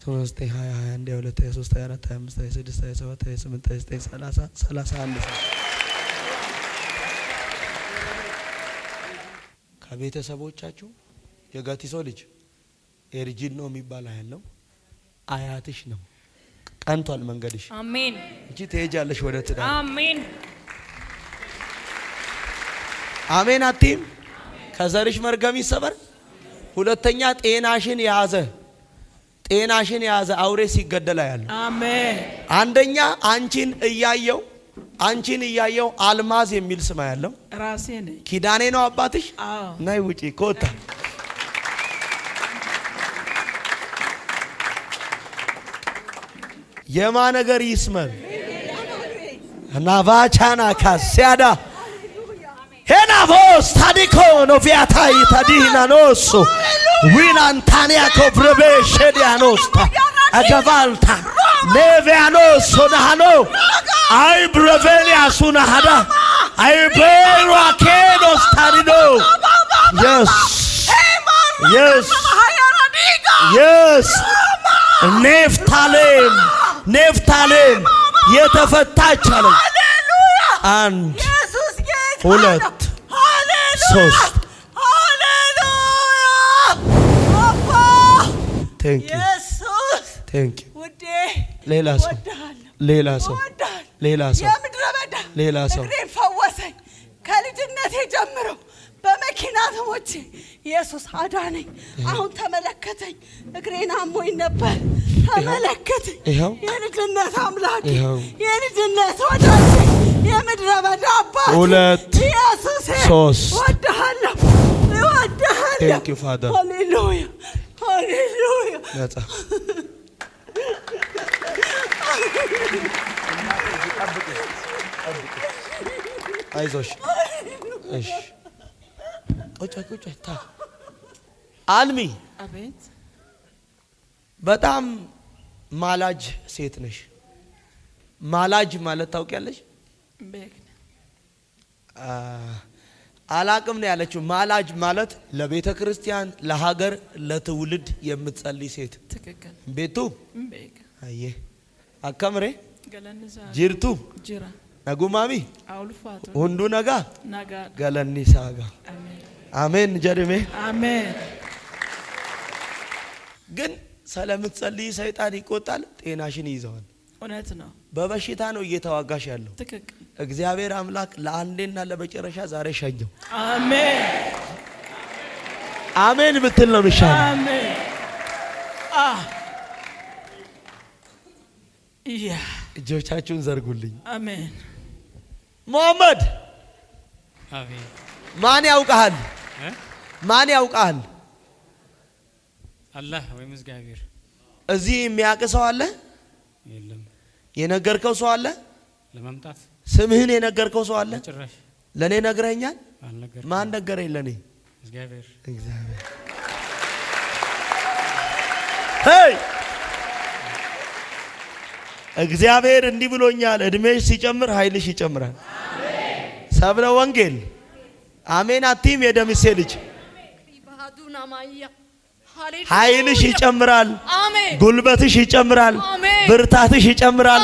19 20 21 22 23 24 25 26 27 28 29 30 31 ከቤተሰቦቻችሁ የጋቲሶ ልጅ ኤርጂን ነው የሚባል ያለው አያትሽ ነው። ቀንቷል መንገድሽ። አሜን። እቺ ትሄጃለሽ ወደ ትዳር። አሜን አሜን። አትይም? ከዘርሽ መርገም ይሰበር። ሁለተኛ ጤናሽን የያዘ አውሬ ሲገደል ያለው። አሜን። አንደኛ አንቺን እያየው አልማዝ የሚል ስም ያለው ራሴ ነኝ። ኪዳኔ ነው አባትሽ? አዎ። ናይ ውጪ ኮታ የማ ነገር ይስመር ናቫቻና ካሲያዳ ሄናቮስ ታዲኮ ኖቪያታይ ታዲና ኖሶ ዊናንታኒያ ኮብረቤ ሸዲያኖስታ አገቫልታ ኔቪያኖስ ሆናሃኖ አይ ብረቬሊያ ሱናሃዳ አይ ቤሯኬኖስ ታዲዶ yes yes yes ኔፍታሌም የተፈታች አለ። 1 2 3 Thank you. Thank you. ሌላ ሰው የምድረ በዳ እግሬን ፈወሰኝ። ከልጅነቴ ጀምሮ በመኪና ተሞቼ ኢየሱስ አዳነኝ። አሁን ተመለከተኝ። እግሬን አሞኝ ነበር። ተመለከተኝ። የልጅነት አምላክ፣ የልጅነት ወዳጅ፣ የምድረ በዳ አባት 2 ኢየሱስ 3 እወድሃለሁ፣ እወድሃለሁ። ቴንክ ዩ ፋደር። ሃሌሉያ፣ ሃሌሉያ። ነጻ አይዞሽ። እሺ ቁጭ ታ አልሚ። አቤት። በጣም ማላጅ ሴት ነሽ። ማላጅ ማለት ታውቂያለሽ? አላቅም ነው ያለችው። ማላጅ ማለት ለቤተ ክርስቲያን፣ ለሀገር፣ ለትውልድ የምትጸልይ ሴት። ትክክል። ቤቱ አየ አከምሬ ጅርቱ ጅራ ነጉማሚ አውልፋቱ ሁንዱ ነጋ ናጋ ገለኒ ሳጋ አሜን ጀርሜ አሜን። ግን ስለምትጸልይ ሰይጣን ይቆጣል፣ ጤናሽን ይዘዋል። እውነት ነው። በበሽታ ነው እየተዋጋሽ ያለው። ትክክል። እግዚአብሔር አምላክ ለአንዴና ለመጨረሻ ዛሬ ሸኘው። አሜን አሜን ብትል ነው የሚሻለው። አሜን። እጆቻችሁን ዘርጉልኝ። አሜን። ሙሐመድ አሜን። ማን ያውቃል? ማን ያውቃል? አላህ ወይም እግዚአብሔር። እዚህ የሚያውቅ ሰው አለ? የለም። የነገርከው ሰው አለ? ለመምጣት ስምህን የነገርከው ሰው አለ? ጭራሽ ለኔ ነግረኛል? አልነገርኩም። ማን ነገረኝ? ለኔ እግዚአብሔር። እግዚአብሔር። ሄይ እግዚአብሔር እንዲህ ብሎኛል፣ እድሜሽ ሲጨምር ኃይልሽ ይጨምራል። ሰብለ ወንጌል አሜን አቲም የደምሴ ልጅ ኃይልሽ ይጨምራል፣ ጉልበትሽ ይጨምራል፣ ብርታትሽ ይጨምራል፣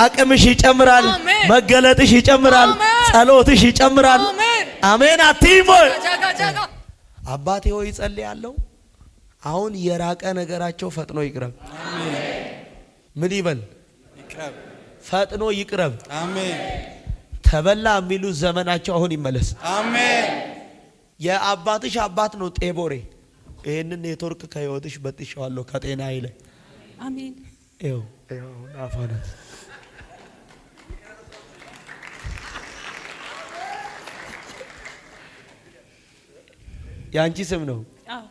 አቅምሽ ይጨምራል፣ መገለጥሽ ይጨምራል፣ ጸሎትሽ ይጨምራል። አሜን አቲም ሆይ አባቴ ሆይ ጸልያለሁ። አሁን የራቀ ነገራቸው ፈጥኖ ይቅረብ። ምን ይበል? ፈጥኖ ይቅረብ። አሜን። ተበላ የሚሉ ዘመናቸው አሁን ይመለስ። አሜን። የአባትሽ አባት ነው ጤቦሬ። ይሄንን ኔትወርክ ከህይወትሽ በጥሻዋለሁ ከጤና ይለ አሜን። ይኸው አፋነት ያንቺ ስም ነው። አዎ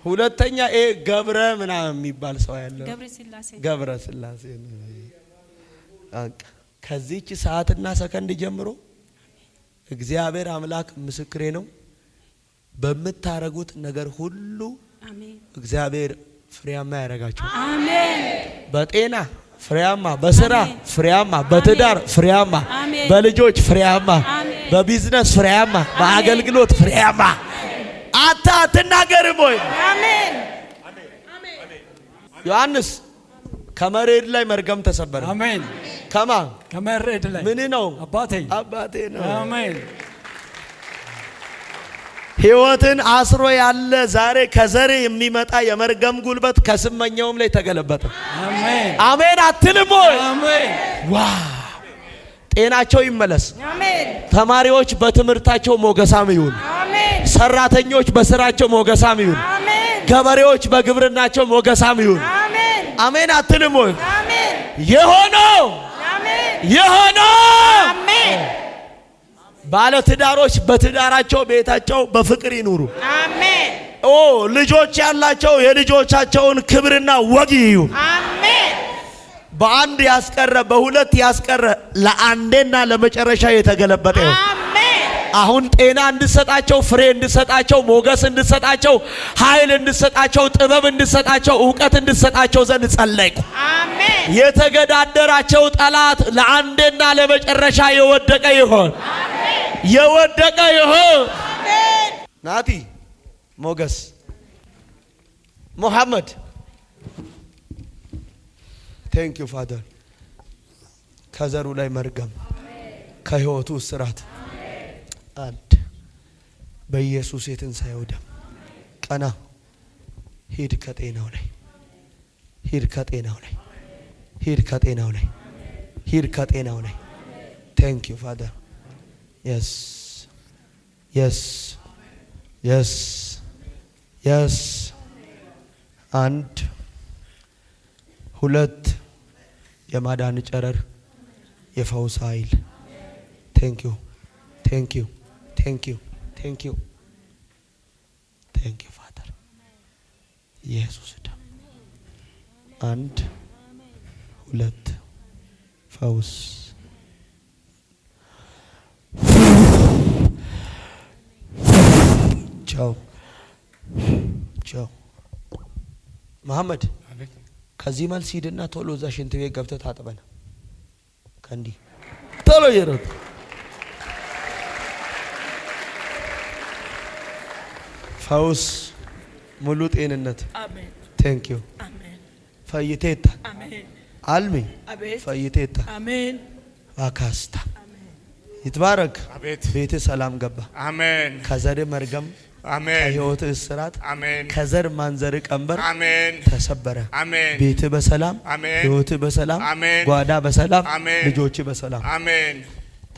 ሁለተኛ ገብረ ምናምን የሚባል ሰው ያለው ገብረ ስላሴ ከዚህች ሰዓትና ሰከንድ ጀምሮ እግዚአብሔር አምላክ ምስክሬ ነው፣ በምታረጉት ነገር ሁሉ እግዚአብሔር ፍሬያማ ያደርጋችሁ። አሜን። በጤና ፍሬያማ፣ በስራ ፍሬያማ፣ በትዳር ፍሬያማ፣ በልጆች ፍሬያማ፣ በቢዝነስ ፍሬያማ፣ በአገልግሎት ፍሬያማ። አትናገርም ወይ? አሜን። ዮሐንስ ከመሬድ ላይ መርገም ተሰበረ። አሜን። ከማ ከመሬድ ላይ ምን ነው? አባቴ ነው። አሜን። ሕይወትን አስሮ ያለ ዛሬ ከዘር የሚመጣ የመርገም ጉልበት ከስመኛውም ላይ ተገለበጠ። አሜን። አሜን አትልም ወይ? አሜን። ዋው! ጤናቸው ይመለስ። አሜን። ተማሪዎች በትምህርታቸው ሞገሳም ይሁን። አሜን። ሰራተኞች በስራቸው ሞገሳም ይሁን። አሜን። ገበሬዎች በግብርናቸው ሞገሳም ይሁን። አሜን። አሜን አትልም ወይ? አሜን። የሆነው አሜን። የሆነው አሜን። ባለ ትዳሮች በትዳራቸው ቤታቸው በፍቅር ይኑሩ። አሜን። ልጆች ያላቸው የልጆቻቸውን ክብርና ወግ ይዩ። አሜን። በአንድ ያስቀረ በሁለት ያስቀረ ለአንዴና ለመጨረሻ የተገለበጠ ነው። አሜን። አሁን ጤና እንድሰጣቸው፣ ፍሬ እንድሰጣቸው፣ ሞገስ እንድሰጣቸው፣ ኃይል እንድሰጣቸው፣ ጥበብ እንድሰጣቸው፣ ዕውቀት እንድሰጣቸው ዘንድ ጸለይኩ። አሜን። የተገዳደራቸው ጠላት ለአንዴና ለመጨረሻ የወደቀ ይሆን። አሜን። የወደቀ ይሆን። አሜን። ናቲ ሞገስ ሙሐመድ ቴንክ ዩ ፋደር። ከዘሩ ላይ መርገም ከህይወቱ እስራት አንድ በኢየሱስ የትንሣኤው ደም ቀና ሂድ ከጤናው ላይ ሂድ ከጤናው ላይ ሂድ ከጤናው ላይ ሂድ ከጤናው ላይ Thank you, Father. Yes. Yes. Yes. Yes. አንድ ሁለት የማዳን ጨረር የፈውስ ኃይል Thank you. Thank you. Thank you. Thank you. Thank you, Father. ኢየሱስ ደም አንድ ሁለት ፈውስ ቻው ቻው መሐመድ አቤት። ከዚህ መልስ ሂድና ቶሎ እዛ ሽንት ቤት ገብተህ ታጥበና ከእንዲህ ቶሎ ይሮጥ ፈውስ ሙሉ ጤንነት አሜን ቴንክ ዩ አሜን ፈይቴታ አሜን አልሚ አቤት ፈይቴታ አሜን አካስታ ይትባረክ አቤት ቤት ሰላም ገባ አሜን ከዘር መርገም አሜን ከህይወት እስራት አሜን ከዘር ማንዘር ቀንበር አሜን ተሰበረ አሜን ቤት በሰላም አሜን ህይወት በሰላም አሜን ጓዳ በሰላም አሜን ልጆች በሰላም አሜን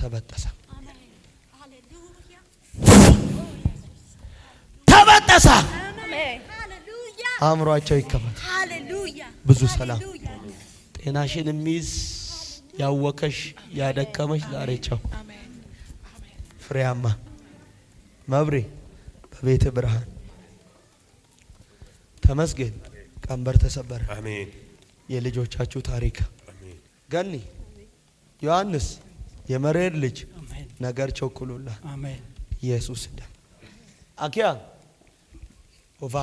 ተበጠሰ ተበጠሰ አእምሯቸው ይከፈት ብዙ ሰላም ጤናሽን የሚይዝ ያወከሽ ያደከመሽ ዛሬ ቻው ፍሬያማ መብሬ በቤት ብርሃን ተመስገን ቀንበር ተሰበረ አሜን የልጆቻችሁ ታሪክ አሜን ገኒ ዮሐንስ የመሬድ ልጅ ነገር ቸኩሉላ አሜን ኢየሱስ ደም አኪያ ኦቫ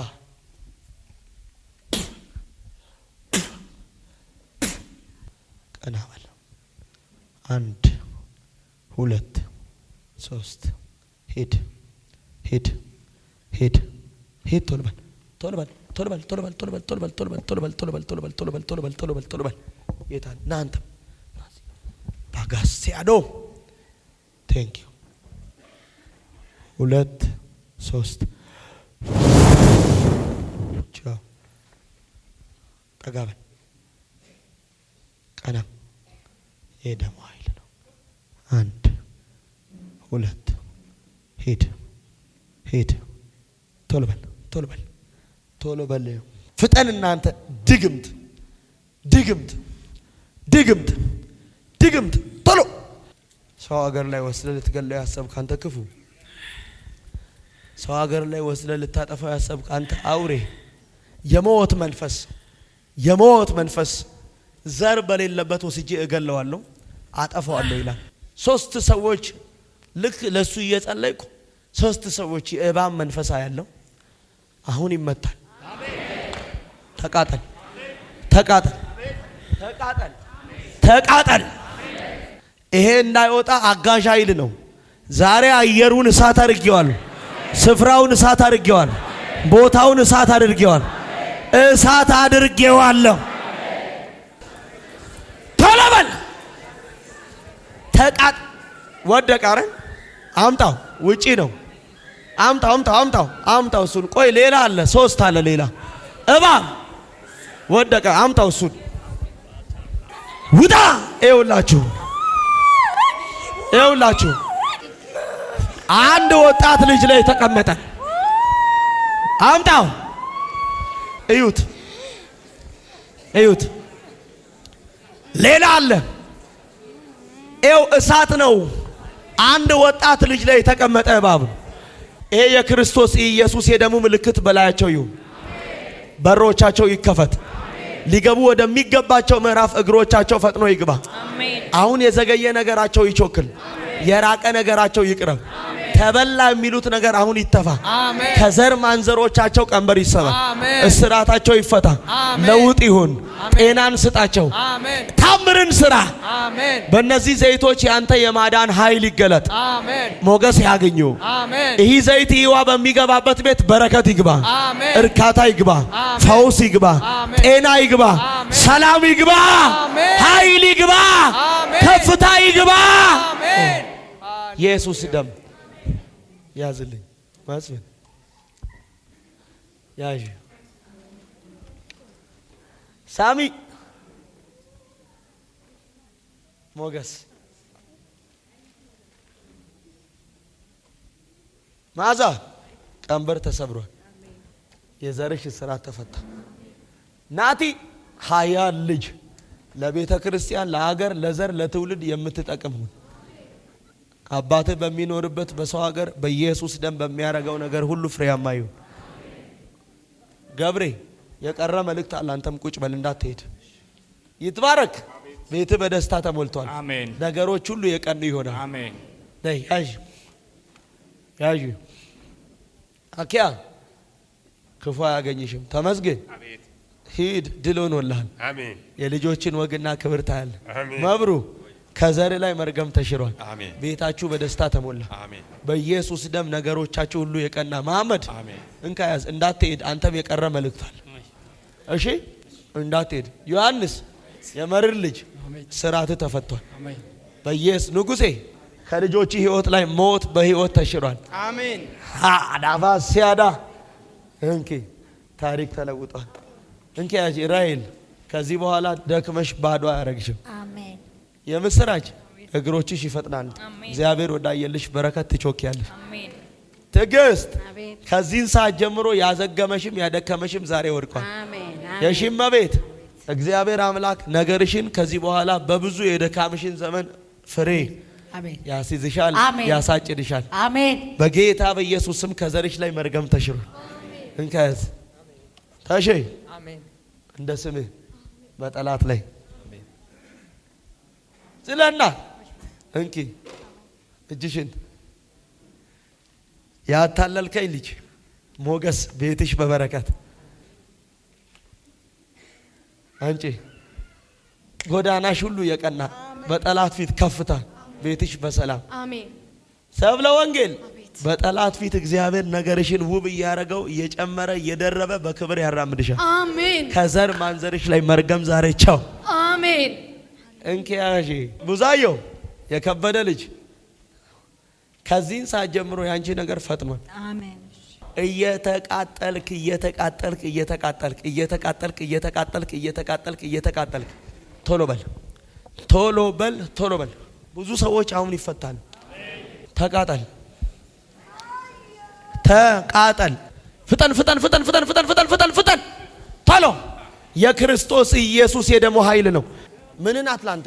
ቀና በል አንድ ሁለት ሶስት ሂድ ሂድ ሂድ ሂድ ቶሎ በል ቶሎ በል ቶሎ በል ቶሎ በል ቶሎ በል ቶሎ በል ቶሎ በል ቶሎ በል ቶሎ በል ቶሎ በል ቶሎ በል ቶሎ በል ቶሎ በል ቶሎ በል ጌታ እናንተ ባጋሲያዶ ቴንክ ዩ ሁለት ሶስት ቻው ጠጋ በል ቀና የደም ኃይል ነው አንድ ሁለት ሂድ ሂድ ቶሎ በል ቶሎ በል ቶሎ በል ፍጠን እናንተ ድግምት ድግምት ድግምት ድግምት ቶሎ ሰው ሀገር ላይ ወስደህ ልትገለው ያሰብክ አንተ ክፉ ሰው ሀገር ላይ ወስደህ ልታጠፋው ያሰብክ አንተ አውሬ የሞት መንፈስ ዘር በሌለበት ወስጄ እገለዋለሁ አጠፋዋለሁ ይላል ሶስት ሰዎች ልክ ለሱ እየጸለይኩ ሶስት ሰዎች የእባብ መንፈሳ ያለው አሁን ይመታል ተቃጠል ተቃጠል ተቃጠል ተቃጠል ይሄ እንዳይወጣ አጋዥ ኃይል ነው ዛሬ አየሩን እሳት አድርጌዋለሁ ስፍራውን እሳት አድርጌዋለሁ ቦታውን እሳት አድርጌዋለሁ እሳት አድርጌዋለሁ ቶሎ በል ተቃጥ ወደቀ አይደል አምጣው ውጪ ነው አምጣው እሱን ቆይ ሌላ አለ ሶስት አለ ሌላ እባብ ወደቀ አምጣው እሱን ውጣ ይኸውላችሁ አንድ ወጣት ልጅ ላይ ተቀመጠ አምጣው እዩት ሌላ አለ ይኸው እሳት ነው አንድ ወጣት ልጅ ላይ የተቀመጠ እባብ ይሄ የክርስቶስ ኢየሱስ የደሙ ምልክት በላያቸው ይሁን በሮቻቸው ይከፈት ሊገቡ ወደሚገባቸው ምዕራፍ እግሮቻቸው ፈጥኖ ይግባ አሁን የዘገየ ነገራቸው ይቾክል የራቀ ነገራቸው ይቅረብ ተበላ የሚሉት ነገር አሁን ይተፋ ከዘር ማንዘሮቻቸው ቀንበር ይሰባ እስራታቸው ይፈታ ለውጥ ይሁን ጤናን ስጣቸው ታምርን ስራ በእነዚህ ዘይቶች ያንተ የማዳን ኃይል ይገለጥ ሞገስ ያገኙ ይህ ዘይት ይዋ በሚገባበት ቤት በረከት ይግባ እርካታ ይግባ ፈውስ ይግባ ጤና ይግባ ሰላም ይግባ ኃይል ይግባ ከፍታ ይግባ ኢየሱስ ደም ያዝልኝ ማስበን ያዥ ሳሚ ሞገስ ማዛ ቀንበር ተሰብሯል። የዘርሽ እስራት ተፈታ። ናቲ ኃያል ልጅ ለቤተ ክርስቲያን፣ ለሀገር፣ ለዘር፣ ለትውልድ የምትጠቅም ሁን። አባትህ በሚኖርበት በሰው ሀገር በኢየሱስ ደም በሚያረጋው ነገር ሁሉ ፍሬያማ ይሁን። ገብሬ የቀረ መልእክት አለ። አንተም ቁጭ በል እንዳትሄድ። ይትባረክ። ቤት በደስታ ተሞልቷል። አሜን። ነገሮች ሁሉ የቀኑ ይሆናል። አሜን። ነይ ያዥ አኪያ ክፉ አያገኝሽም። ተመስገን። ሂድ፣ ድል ሆኖልሃል። አሜን። የልጆችን ወግና ክብር ታያለህ። አሜን። መብሩ ከዘር ላይ መርገም ተሽሯል። አሜን። ቤታችሁ በደስታ ተሞላ። አሜን። በኢየሱስ ደም ነገሮቻችሁ ሁሉ የቀና። መሐመድ አሜን። እንካ ያዝ፣ እንዳትሄድ። አንተም የቀረ መልእክት አለ። እሺ እንዳትሄድ። ዮሐንስ የመርር ልጅ ስራት ተፈቷል። በኢየሱስ ንጉሴ ከልጆች ህይወት ላይ ሞት በህይወት ተሽሯል። አሜን። አዳባ ሲያዳ እንኪ ታሪክ ተለውጧል። እንኪ ያጂ ራይል ከዚህ በኋላ ደክመሽ ባዶ አያረግሽም። አሜን። የምስራች እግሮችሽ ይፈጥናል። እግዚአብሔር ወዳየልሽ በረከት ትቾኪያለሽ። አሜን። ትዕግስት አሜን። ከዚህን ሰዓት ጀምሮ ያዘገመሽም ያደከመሽም ዛሬ ወድቋል። አሜን። የሺመ ቤት እግዚአብሔር አምላክ ነገርሽን ከዚህ በኋላ በብዙ የደካምሽን ዘመን ፍሬ አሜን ያስይዝሻል፣ ያሳጭድሻል። አሜን። በጌታ በኢየሱስ ስም ከዘርሽ ላይ መርገም ተሽሯል። እንከዝ ታሺ አሜን። እንደ ስምህ በጠላት ላይ ስለና እንኪ እጅሽን ያታለልከኝ ልጅ ሞገስ ቤትሽ በበረከት አንቺ ጎዳናሽ ሁሉ የቀና በጠላት ፊት ከፍታ ቤትሽ በሰላም አሜን። ሰብለ ወንጌል በጠላት ፊት እግዚአብሔር ነገርሽን ውብ እያረገው እየጨመረ እየደረበ በክብር ያራምድሻል። አሜን። ከዘር ማንዘርሽ ላይ መርገም ዛሬ ቻው። አሜን። እንኪያሺ ቡዛየው የከበደ ልጅ ከዚህን ሰዓት ጀምሮ ያንቺ ነገር ፈጥኗል። አሜን። እየተቃጠልክ ቶሎ በል። ብዙ ሰዎች አሁን ይፈታሉ። ተቃጠል። ፍጠን ቶሎ። የክርስቶስ ኢየሱስ የደሙ ኃይል ነው። ምንን አትላንተ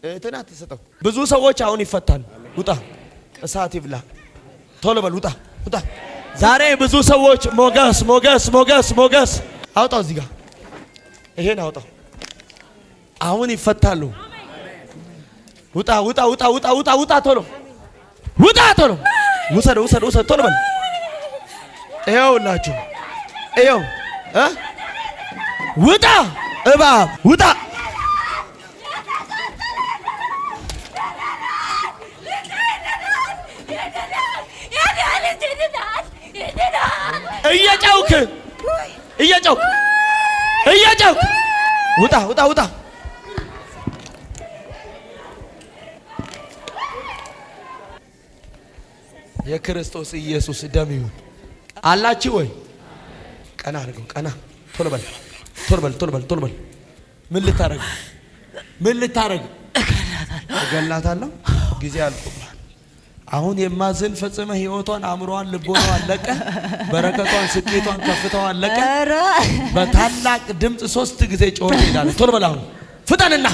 እህትን አትሰጠው። ብዙ ሰዎች አሁን ይፈታሉ። ውጣ፣ እሳት ይብላ። ቶሎ በል ውጣ። ዛሬ ብዙ ሰዎች ሞገስ አውጣው። እዚህ ጋር ይሄን አውጣው። አሁን ይፈታሉ። ውጣ ቶሎ ውሰድ ቶሎ በል። ይኸውላችሁ ውጣ እባብ ውጣ። እየጨውክ ውጣ። የክርስቶስ ኢየሱስ ደም ይሁን። አላችሁ ወይ? ቀና አድርገው። ቀና ቶሎ በል። ምን ልታረግ? እገላታለሁ። ጊዜ አልቆብሃል። አሁን የማዝን ፈጽመ ህይወቷን፣ አእምሮዋን፣ ልቦናዋን ለቀ። በረከቷን፣ ስኬቷን፣ ከፍታዋን ለቀ። በታላቅ ድምፅ 3 ጊዜ ጮህ ትሄዳለህ። ቶሎ በል። አሁን ፍጠንና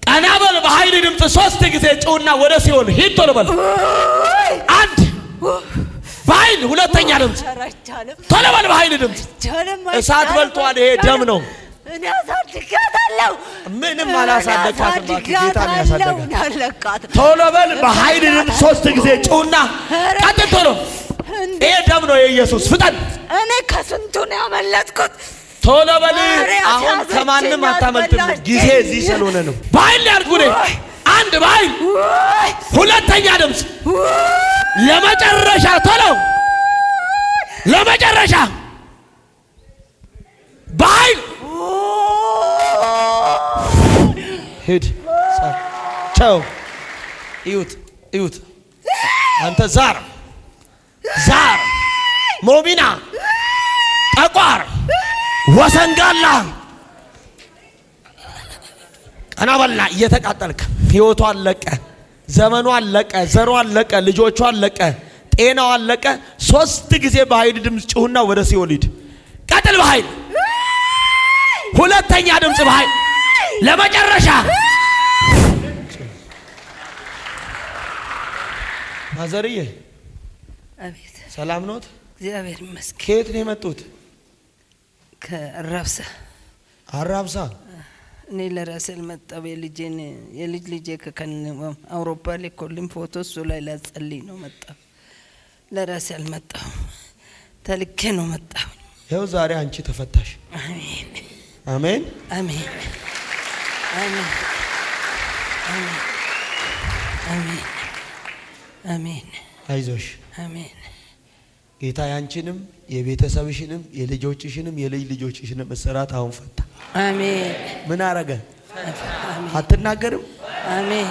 ቀና በል። በኃይል ድምፅ 3 ጊዜ ጮህና ወደ ሲኦል ሂድ። ቶሎ በል። 1 በኃይል፣ ሁለተኛ ድምፅ ቶሎ በል። በኃይል ድምፅ እሳት በልቷል። ይሄ ደም ነው። እኔ አሳድጋታለሁ። ምንም አላሳደጋትም። ጌታ ነው ያሳደጋት። ቶሎ በል። በኃይል ድምፅ 3 ጊዜ ጮህና ቀጥል። ቶሎ። ይሄ ደም ነው የኢየሱስ። ፍጠን። እኔ ከስንቱ ነው ያመለጥኩት። ቶሎ በል። አሁን ከማንም አታመልጥም። ጊዜ እዚህ ስለሆነ ነው። በኃይል ያርጉኔ 1 በኃይል፣ ሁለተኛ ድምፅ ለመጨረሻ ቶሎ፣ ለመጨረሻ በኃይል ሂድ። ቻው። እዩት። አንተ ዛር ሞሚና ጠቋር ወሰንጋላ ቀና በልና እየተቃጠልክ ህይወቷን ለቀ፣ ዘመኗን ለቀ፣ ዘሯን ለቀ፣ ልጆቿን ለቀ፣ ጤናው አለቀ። 3 ጊዜ በኃይል ድምፅ ጩሁና ወደ ሲኦል ሂድ። ቀጥል በኃይል ሁለተኛ ድምፅ በኃይል ለመጨረሻ። ማዘርዬ አቤት። ሰላም ኖት? እግዚአብሔር ይመስገን። ከየት ነው የመጡት? ከራብሳ አራብሳ። እኔ ለራሴ አልመጣሁ። የልጅ ልጄ አውሮፓ ልኮልኝ ፎቶ እሱ ላይ ላጸልይ ነው መጣሁ። ለራሴ አልመጣሁ፣ ተልኬ ነው መጣሁ። ይኸው ዛሬ አንቺ ተፈታሽ። አሜን አሜን አሜን አሜን አሜን አሜን። አይዞሽ። አሜን። ጌታ ያንቺንም የቤተሰብሽንም የልጆችሽንም የልጅ ልጆችሽንም እስራት አሁን ፈታ። አሜን። ምን አረገ? አትናገርም? አሜን።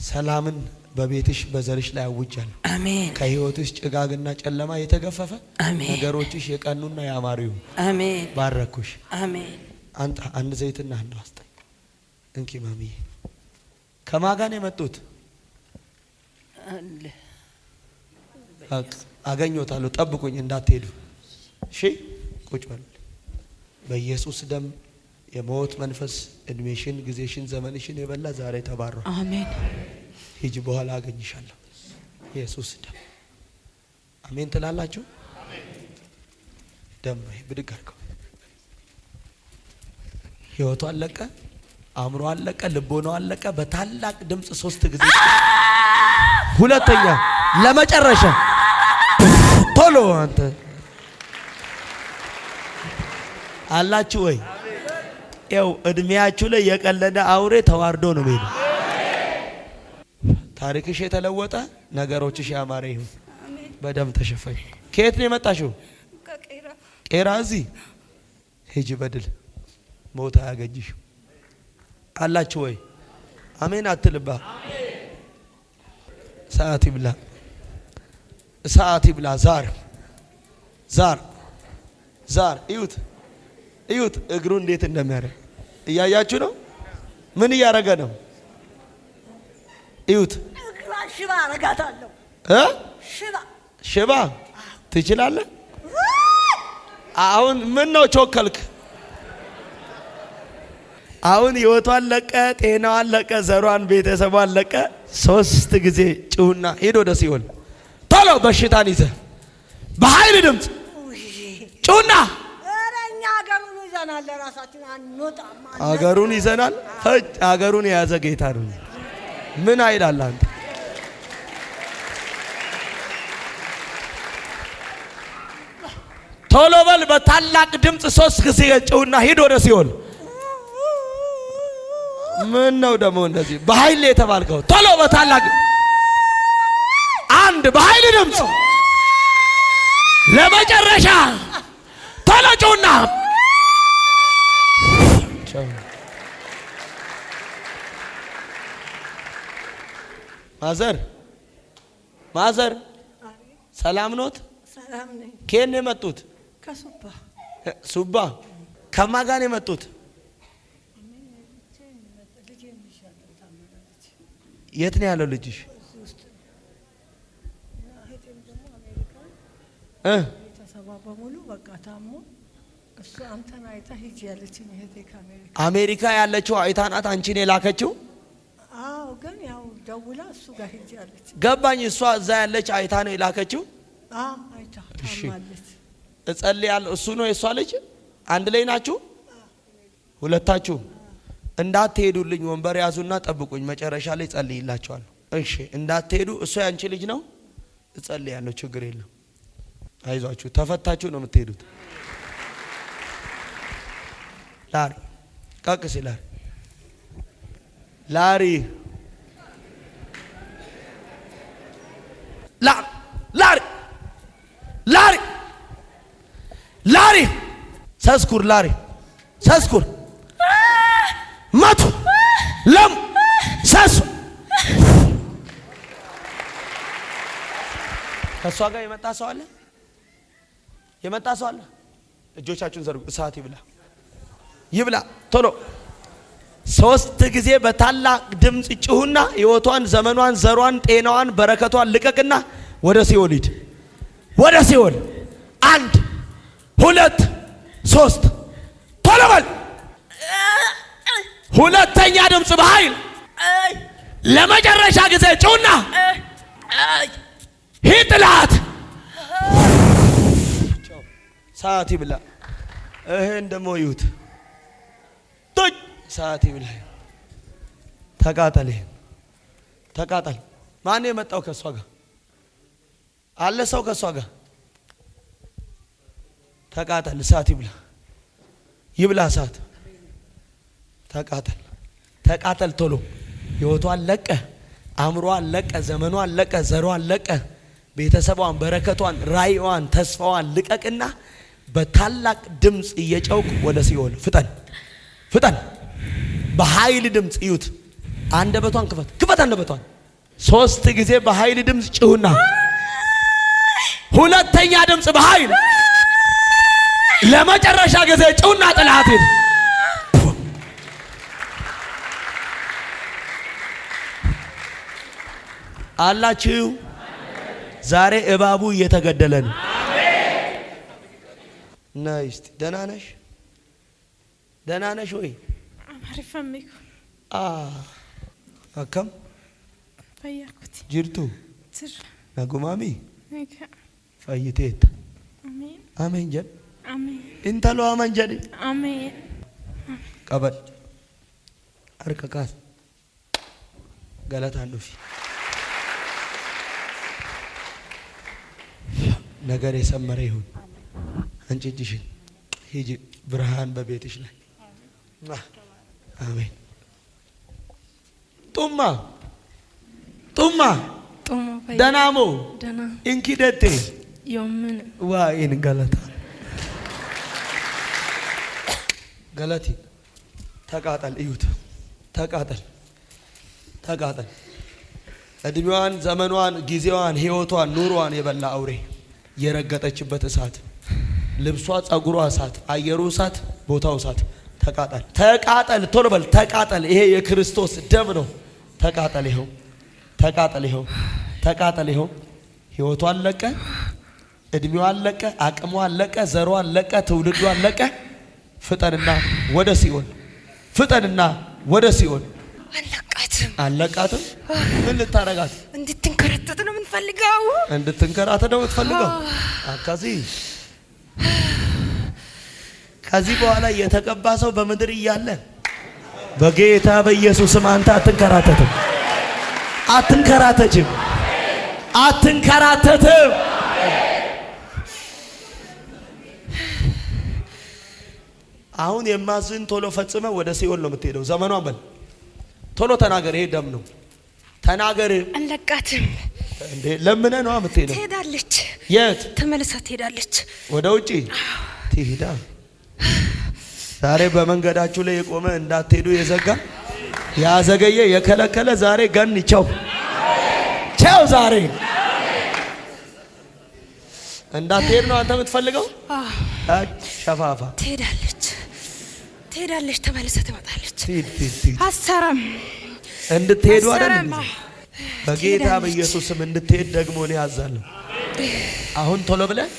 ሰላምን በቤትሽ በዘርሽ ላይ አውጃለሁ። አሜን። ከህይወትሽ ጭጋግና ጨለማ የተገፈፈ አሜን። ነገሮችሽ የቀኑና ያማሩ ይሁን። አሜን። ባረኩሽ። አሜን። አንተ አንድ ዘይትና አንድ አስጠኝ። እንኪ ማሚዬ ከማጋን የመጡት አለ አገኘታለሁ። ጠብቁኝ እንዳትሄዱ እሺ። ቁጭ በሉ። በኢየሱስ ደም የሞት መንፈስ እድሜሽን፣ ጊዜሽን፣ ዘመንሽን የበላ ዛሬ ተባረረ። አሜን። ሂጂ፣ በኋላ አገኝሻለሁ። ኢየሱስ ደም አሜን ትላላችሁ? ደም ብድግ አድርገው። ህይወቱ አለቀ፣ አእምሮ አለቀ፣ ልቦናው አለቀ። በታላቅ ድምፅ 3 ጊዜ ሁለተኛ ለመጨረሻ ቶሎ አንተ አላችሁ ወይ? ያው እድሜያችሁ ላይ የቀለደ አውሬ ተዋርዶ ነው የሚሄደው። ታሪክሽ የተለወጠ፣ ነገሮችሽ ያማረ ይሁን። በደም ተሸፈኝ። ከየት ነው የመጣሽው? ቄራ። እዚህ ሂጂ በድል ሞት አያገኝሽ። አላችሁ ወይ? አሜን አትልባ። ሰዓት ይብላ፣ ሰዓት ይብላ። ዛር ዛር ዛር። እዩት እዩት፣ እግሩ እንዴት እንደሚያደርግ እያያችሁ ነው። ምን እያደረገ ነው? እዩት። ሽባ አረጋታለሁ። ሽባ ሽባ ትችላለህ? አሁን ምን ነው ቾከልክ? አሁን ህይወቷን ለቀ፣ ጤናዋን ለቀ፣ ዘሯን፣ ቤተሰቧን ለቀ። 3 ጊዜ ጩሁና ሄዶ ወደ ሲኦል ቶሎ በሽታን ይዘህ በኃይል ድምፅ ጩሁና። እኛ አገሩን ይዘናል፣ ለራሳችን አንወጣም። አገሩን ይዘናል። አገሩን የያዘ ጌታ ነው። ምን አይላል አንተ? ቶሎ በል በታላቅ ድምፅ 3 ጊዜ ጩሁና ሂድ ወደ ሲኦል። ምን ነው ደግሞ እንደዚህ በኃይል የተባልከው? ቶሎ በታላቅ አንድ በኃይል ድምፅ ለመጨረሻ ቶሎ ጩሁና። ማዘር ማዘር ሰላም ኖት? ሰላም ነኝ። ከየት ነው የመጡት? ከሱባ ሱባ። ከማን ጋር ነው የመጡት? የት ነው ያለው ልጅሽ? ቤተሰቧ በሙሉ በቃ ታሞ እሱ አንተን አይታ ሂጂ ያለችኝ እህቴ ከአሜሪካ። አሜሪካ ያለችው አይታ ናት አንቺን የላከችው? አዎ፣ ግን ያው ደውላ እሱ ጋር ሂጂ ያለች። ገባኝ። እሷ እዛ ያለች አይታ ነው የላከችው? አዎ፣ አይታ ታማለች። እጸልያለሁ። እሱ ነው የሷ ልጅ? አንድ ላይ ናችሁ ሁለታችሁ? እንዳትሄዱልኝ ወንበር ያዙና ጠብቁኝ። መጨረሻ ላይ ጸልይላችኋለሁ። እሺ፣ እንዳትሄዱ። እሱ ያንቺ ልጅ ነው። እጸልያለሁ። ችግር የለም። አይዟችሁ። ተፈታችሁ ነው የምትሄዱት። ላሪ ቀቅስ ይላል። ላሪ ላሪ ላሪ ላሪ ሰስኩር ላሪ ሰስኩር መቱ ለም ሰሱ። ከእሷ ጋር የመጣ ሰው አለ? የመጣ ሰው አለ? እጆቻችሁን ዘርጉ። እሳት ይብላ ይብላ ቶሎ። 3 ጊዜ በታላቅ ድምፅ ጩሁና ህይወቷን፣ ዘመኗን፣ ዘሯን፣ ጤናዋን፣ በረከቷን ልቀቅና ወደ ሲኦል ሂድ፣ ወደ ሲኦል። 1 2 3 ቶሎ በል። ሁለተኛ ድምፅ በኃይል ለመጨረሻ ጊዜ ጩና ሂድ ጥላት። ሰዓት ይብላ። ይሄን ደሞ ይሁት ቶይ ሰዓት ይብላ። ተቃጠል፣ ተቃጠል። ማን የመጣው ከሷ ጋር አለ? ሰው ከሷ ጋር ተቃጠል። ሰዓት ይብላ፣ ይብላ ሰዓት። ተቃጠል፣ ተቃጠል ቶሎ። ህይወቷን ለቀ፣ አእምሮዋን ለቀ፣ ዘመኗን ለቀ፣ ዘሯን ለቀ፣ ቤተሰቧን፣ በረከቷን፣ ራእይዋን፣ ተስፋዋን ልቀቅና በታላቅ ድምፅ እየጨውቅ ወደ ሲኦል ፍጠን፣ ፍጠን። በኃይል ድምፅ እዩት። አንደበቷን ክፈት፣ ክፈት አንደበቷን። 3 ጊዜ በኃይል ድምፅ ጭሁና፣ ሁለተኛ ድምፅ በኃይል ለመጨረሻ ጊዜ ጭሁና ጥላት ሂድ። አላችሁ ዛሬ እባቡ እየተገደለ ነው። ነይ እስቲ ደህና ነሽ? ደህና ነሽ ወይ? አሪፈምኩ አከም ፈያኩት ጅርቱ ትር ነጉማሚ ነካ ፈይቴት አሜን አሜን ጀን አሜን እንተሎ አሜን ጀን አሜን ቀበል አርከካስ ገለታ አንዱፊ ነገር የሰመረ ይሁን። አንቺ እጅሽን ሂጂ፣ ብርሃን በቤትሽ ላይ አሜን። ጡማ ጡማ ደናሞ ደና እንኪደቴ የምን ዋይን ገለታ ገለቲ ተቃጠል። እዩት፣ ተቃጠል፣ ተቃጠል። እድሜዋን፣ ዘመኗን፣ ጊዜዋን፣ ህይወቷን፣ ኑሯን የበላ አውሬ የረገጠችበት እሳት፣ ልብሷ፣ ጸጉሯ እሳት፣ አየሩ እሳት፣ ቦታው እሳት። ተቃጠል፣ ተቃጠል፣ ቶሎ በል ተቃጠል። ይሄ የክርስቶስ ደም ነው። ተቃጠል፣ ይኸው ተቃጠል፣ ይኸው ተቃጠል፣ ይኸው። ህይወቷን ለቀ፣ እድሜዋን ለቀ፣ አቅሟን ለቀ፣ ዘሯን ለቀ፣ ትውልዷን ለቀ። ፍጠንና ወደ ሲኦል፣ ፍጠንና ወደ ሲኦል። አለቃትም አለቃትም። ምን ልታረጋት? እንድትንከራተት ነው የምንፈልገው። እንድትንከራተት ነው የምትፈልገው? ከዚህ በኋላ የተቀባ ሰው በምድር እያለ በጌታ በኢየሱስም አንተ አትንከራተትም፣ አትንከራተችም፣ አትንከራተትም። አሁን የማዝን ቶሎ ፈጽመ ወደ ሲኦል ነው የምትሄደው። ዘመኗን በል ቶሎ ተናገር። ይሄ ደም ነው። ተናገር። አለቃትም እንዴ ለምነ ነው የምትሄደው? ትሄዳለች። የት? ተመልሳ ትሄዳለች። ወደ ውጪ ትሄዳ። ዛሬ በመንገዳችሁ ላይ የቆመ እንዳትሄዱ የዘጋ ያዘገየ የከለከለ ዛሬ ገን ቸው ቸው ዛሬ እንዳትሄድ ነው አንተ የምትፈልገው? ሸፋፋ ትሄዳለች፣ ትሄዳለች፣ ተመልሳ ትመጣለች። ትሄድ አሰረም እንድትሄዱ አይደል? በጌታ በኢየሱስ ስም እንድትሄድ ደግሞ እኔ ያዛለሁ። አሁን ቶሎ ብለህ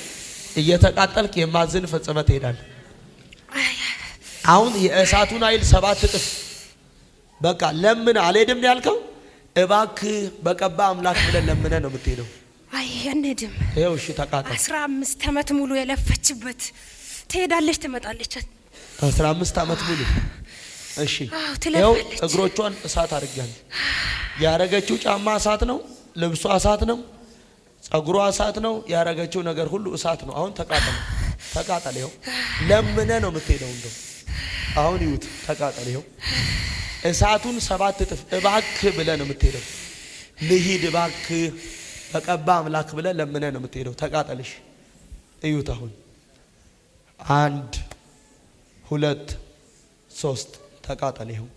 እየተቃጠልክ የማዝን ፈጽመ ትሄዳለህ። አሁን የእሳቱን ኃይል 7 እጥፍ በቃ ለምን አልሄድም ነው ያልከው? እባክህ በቀባ አምላክ ብለህ ለምነህ ነው የምትሄደው። አይ አንሄድም። ይኸው እሺ ተቃጠል። 15 ዓመት ሙሉ የለፈችበት ትሄዳለች፣ ትመጣለች። 15 ዓመት ሙሉ እሺ። ይኸው እግሮቿን እሳት አድርጋለሁ። ያረገችው ጫማ እሳት ነው፣ ልብሷ እሳት ነው፣ ጸጉሯ እሳት ነው፣ ያረገችው ነገር ሁሉ እሳት ነው። አሁን ተቃጠል፣ ተቃጠል። ይኸው ለምነህ ነው የምትሄደው። እንደው አሁን ይሁት ተቃጠል። ይኸው እሳቱን 7 እጥፍ እባክህ ብለህ ነው የምትሄደው። ልሂድ እባክህ በቀባ አምላክ ብለህ ለምነህ ነው የምትሄደው። ተቃጠልሽ። እዩት አሁን 1 2 3 ተቃጠል። ይኸው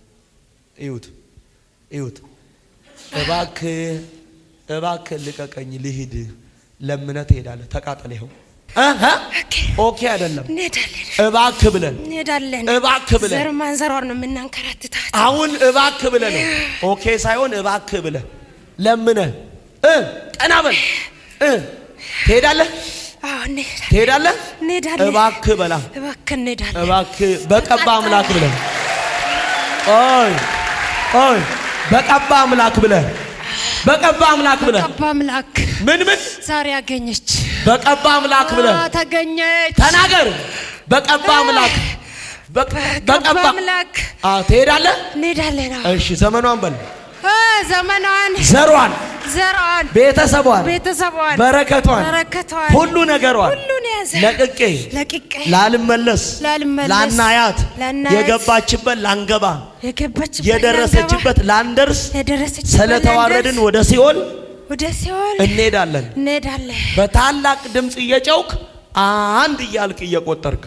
እዩት፣ እዩት። እባክህ እባክህ ልቀቀኝ ልሂድ ለምነህ ትሄዳለህ። ተቃጠል። ይኸው ኦኬ አይደለም። እንሄዳለን። እባክህ ብለን እንሄዳለን። እባክህ ብለን ዘር ማንዘሯን ነው የምናንከራትታት። አሁን እባክህ ብለን ነው ኦኬ ሳይሆን እባክህ ብለን ለምነህ ቀና በል ትሄዳለህ? አዎ ትሄዳለህ? እንሄዳለን። እባክህ በላ እባክህ እንሄዳለን። እባክህ በቀባ አምላክ ብለህ ኦይ በቀባ አምላክ ብለህ በቀባ አምላክ ብለህ በቀባ አምላክ ምን ዛሬ አገኘች። በቀባ አምላክ ብለህ ተገኘች። ተናገር። በቀባ አምላክ በቀባ አምላክ ትሄዳለህ? እንሄዳለን። እሺ ዘመኗን በል ዘመኗን፣ ዘሯን፣ ቤተሰቧን፣ በረከቷን፣ ሁሉ ነገሯን ለቅቄ ላልመለስ ላናያት የገባችበት ላንገባ የደረሰችበት ላንደርስ ስለተዋረድን ወደ ሲኦል እንሄዳለን። በታላቅ ድምፅ እየጨውክ አንድ እያልክ እየቆጠርክ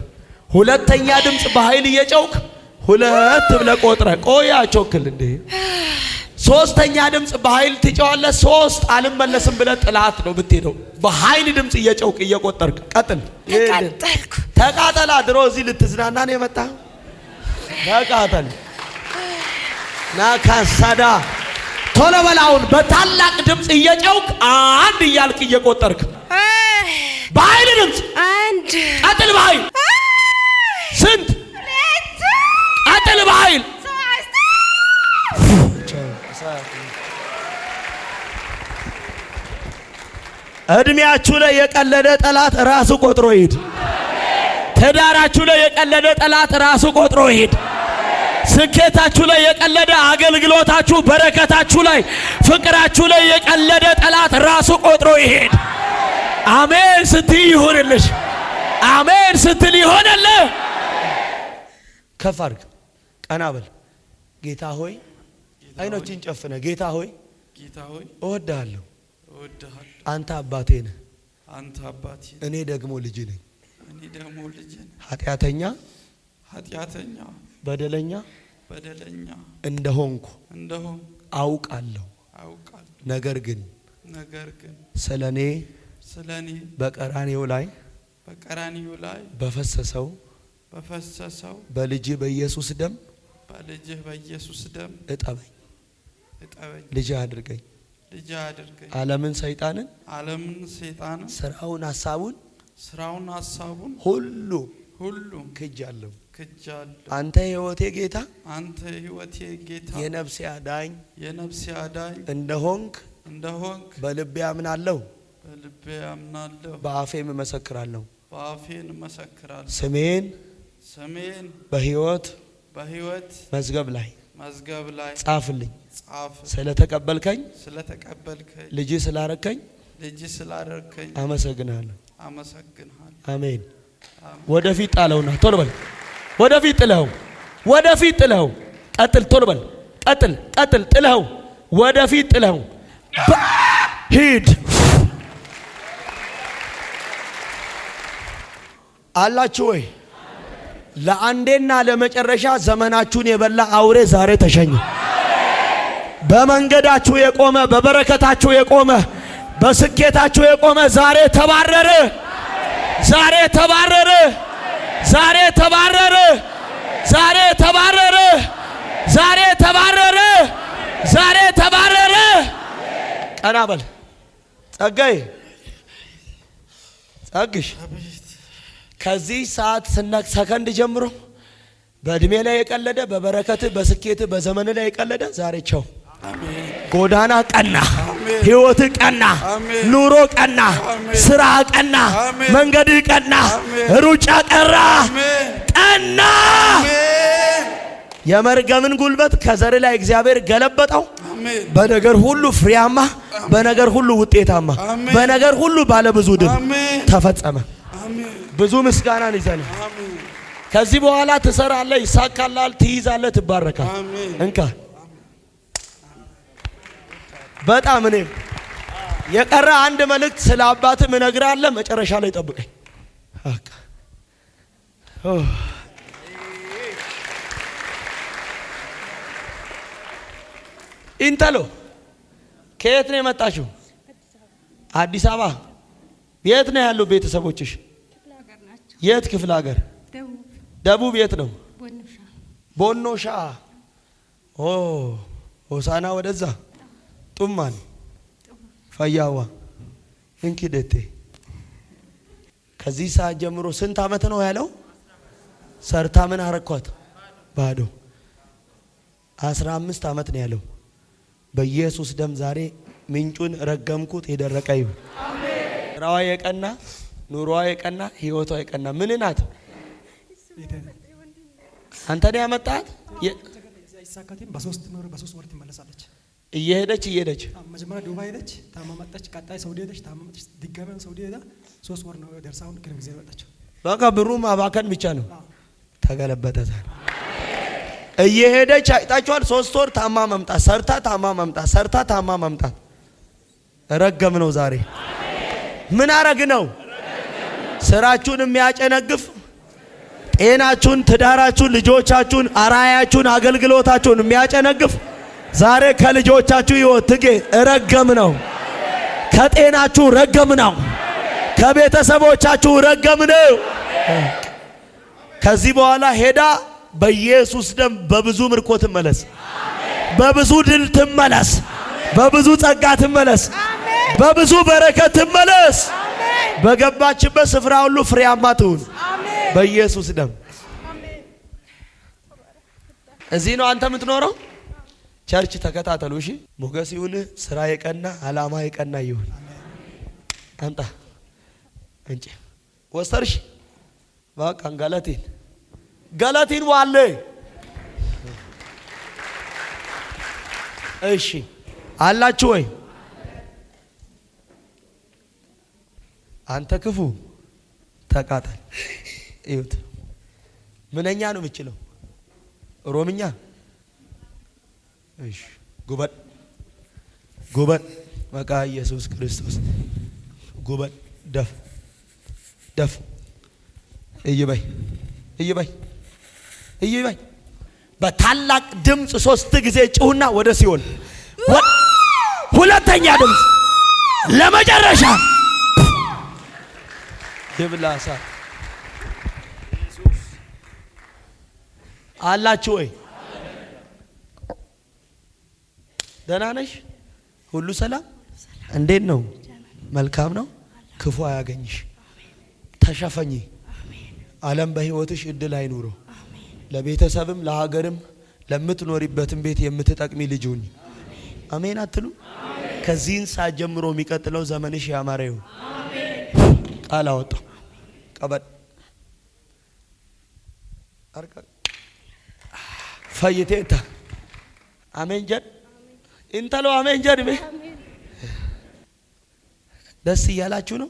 ሁለተኛ ድምፅ በኃይል እየጨውክ ሁለት ብለህ ቆጥረህ ቆያ ቾክል እንዴ ሶስተኛ ድምፅ በኃይል ትጨዋለህ። ሶስት አልመለስም ብለህ ጥላት ነው ብትሄደው። በኃይል ድምፅ እየጨውክ እየቆጠርክ ቀጥል። ተቃጠላ። ድሮ እዚህ ልትዝናና ነው የመጣ። ተቃጠል ናካሳዳ ቶሎ በላውን በታላቅ ድምፅ እየጨውክ አንድ እያልክ እየቆጠርክ በኃይል ድምፅ አንድ ቀጥል። በኃይል ስንት ቀጥል። በኃይል እድሜያችሁ ላይ የቀለደ ጠላት ራሱ ቆጥሮ ይሄድ። ትዳራችሁ ላይ የቀለደ ጠላት ራሱ ቆጥሮ ይሄድ። ስኬታችሁ ላይ የቀለደ አገልግሎታችሁ፣ በረከታችሁ ላይ፣ ፍቅራችሁ ላይ የቀለደ ጠላት ራሱ ቆጥሮ ይሄድ። አሜን ስትይ ይሆንልሽ። አሜን ስትል ይሆንልህ። ከፍ አድርግ፣ ቀና በል። ጌታ ሆይ አይኖችን ጨፍነ። ጌታ ሆይ እወድሃለሁ። አንተ አባቴ ነህ። እኔ ደግሞ ልጅ ነኝ። ኃጢአተኛ በደለኛ እንደሆንኩ አውቃለሁ። ነገር ግን ስለኔ በቀራንዮ ላይ በፈሰሰው በልጅህ በኢየሱስ ደም እጠበኝ፣ ልጅህ አድርገኝ። ዓለምን ሰይጣንን ስራውን ሐሳቡን ሁሉ ክጃለሁ። አንተ ሕይወቴ ጌታ የነፍሴ አዳኝ እንደሆንክ በልቤ አምናለሁ፣ በአፌም እመሰክራለሁ። ስሜን በሕይወት መዝገብ ላይ ጻፍልኝ። ስለተቀበልከኝ ልጅ ስላረከኝ አመሰግናለሁ። አሜን። ወደፊት ጣለውና ቶሎ በል። ወደፊት ጥለው፣ ወደፊት ጥለው። ቀጥል፣ ቶሎ በል። ቀጥል፣ ቀጥል። ጥለው፣ ወደፊት ጥለው። ሂድ። አላችሁ ወይ? ለአንዴና ለመጨረሻ ዘመናችሁን የበላ አውሬ ዛሬ ተሸኘ። በመንገዳችሁ የቆመ በበረከታችሁ የቆመ በስኬታችሁ የቆመ ዛሬ ተባረረ። ዛሬ ተባረረ። ዛሬ ተባረረ። ዛሬ ተባረረ። ዛሬ ተባረረ። ዛሬ ተባረረ። ቀና በል ጸጋዬ፣ ጸግሽ ከዚህ ሰዓት ሰከንድ ጀምሮ በእድሜ ላይ የቀለደ በበረከት በስኬት በዘመን ላይ የቀለደ ዛሬ ቸው። ጎዳና ቀና፣ ህይወት ቀና፣ ኑሮ ቀና፣ ስራ ቀና፣ መንገድ ቀና፣ ሩጫ ቀራ ቀና። የመርገምን ጉልበት ከዘር ላይ እግዚአብሔር ገለበጠው። በነገር ሁሉ ፍሬያማ፣ በነገር ሁሉ ውጤታማ፣ በነገር ሁሉ ባለብዙ ድል ተፈጸመ። ብዙ ምስጋናን ይዘን ከዚህ በኋላ ትሰራለህ፣ ይሳካልሃል፣ ትይዛለህ፣ ትባረካል። እንካ በጣም እኔ የቀረ አንድ መልእክት ስለ አባትህ እነግርሃለሁ። መጨረሻ ላይ ጠብቀኝ። ኢንተሎ ከየት ነው የመጣሽው? አዲስ አበባ። የት ነው ያሉ ቤተሰቦችሽ? የት ክፍለ ሀገር? ደቡብ። የት ነው? ቦኖሻ። ሆሳና ወደዛ ጡማን፣ ፈያዋ እንኪደቴ ከዚህ ሰዓት ጀምሮ ስንት አመት ነው ያለው? ሰርታ ምን አረኳት? ባዶ 15 አመት ነው ያለው። በኢየሱስ ደም ዛሬ ምንጩን ረገምኩት። የደረቀ ይሁን። አሜን። ስራዋ የቀና ኑሮዋ የቀና ህይወቷ የቀና ምን ናት? አንተ ነው ያመጣት? አይሳካትም። በሶስት ወር ትመለሳለች። እየሄደች መጀመሪያ ዱባይ ሄደች፣ ታመመች። ቀጣይ ሳውዲ ሄደች፣ ታመመች። ድጋሚ ሳውዲ ሄዳ 3 ወር ነው ደርሳውን ቅርብ ጊዜ መጣች። በቃ ብሩ ማባከን ብቻ ነው። ተገለበጠታል። እየሄደች አይጣችኋል። 3 ወር ታማ መምጣት፣ ሰርታ ታማ መምጣት፣ ሰርታ ታማ መምጣት። ረገም ነው ዛሬ። ምን አረግ ነው? ስራችሁን የሚያጨነግፍ ጤናችሁን፣ ትዳራችሁን፣ ልጆቻችሁን፣ አራያችሁን፣ አገልግሎታችሁን የሚያጨነግፍ ዛሬ ከልጆቻችሁ ህይወት ትጌ ረገም ነው። ከጤናችሁ ረገም ነው። ከቤተሰቦቻችሁ ረገም ነው። ከዚህ በኋላ ሄዳ በኢየሱስ ደም በብዙ ምርኮ ትመለስ፣ በብዙ ድል ትመለስ፣ በብዙ ጸጋ ትመለስ፣ በብዙ በረከት ትመለስ። በገባችበት ስፍራ ሁሉ ፍሬያማ ትሁን በኢየሱስ ደም። እዚህ ነው አንተ የምትኖረው? ቸርች ተከታተሉ እሺ። ሞገስ ይሁን። ስራ የቀና አላማ የቀና ይሁን። አንተ እንጂ ወሰርሽ በቃ ገላቲን ዋለ። እሺ አላችሁ ወይ? አንተ ክፉ ተቃጠል። እዩት። ምንኛ ነው የምችለው? ሮምኛ። እሺ ጉበን በቃ ኢየሱስ ክርስቶስ ጉበን ደፍ እይበይ በታላቅ ድምፅ 3 ጊዜ ጩሁና ወደ ሲኦል። ሁለተኛ ድምፅ ለመጨረሻ ይብላሳ። አላችሁ ወይ? ደህና ነሽ? ሁሉ ሰላም? እንዴት ነው? መልካም ነው። ክፉ አያገኝሽ። ተሸፈኚ። ዓለም በህይወትሽ እድል አይኑረው። ለቤተሰብም ለሀገርም ለምትኖሪበትም ቤት የምትጠቅሚ ልጅ ሁኚ። አሜን አትሉ? ከዚህን ሰዓት ጀምሮ የሚቀጥለው ዘመንሽ ያማረ ይሁን። ቃል አወጣው። ቀበል አርካ ፈይቴታ አሜን ጀድ እንተሎ አሜን ጀድ። ደስ እያላችሁ ነው?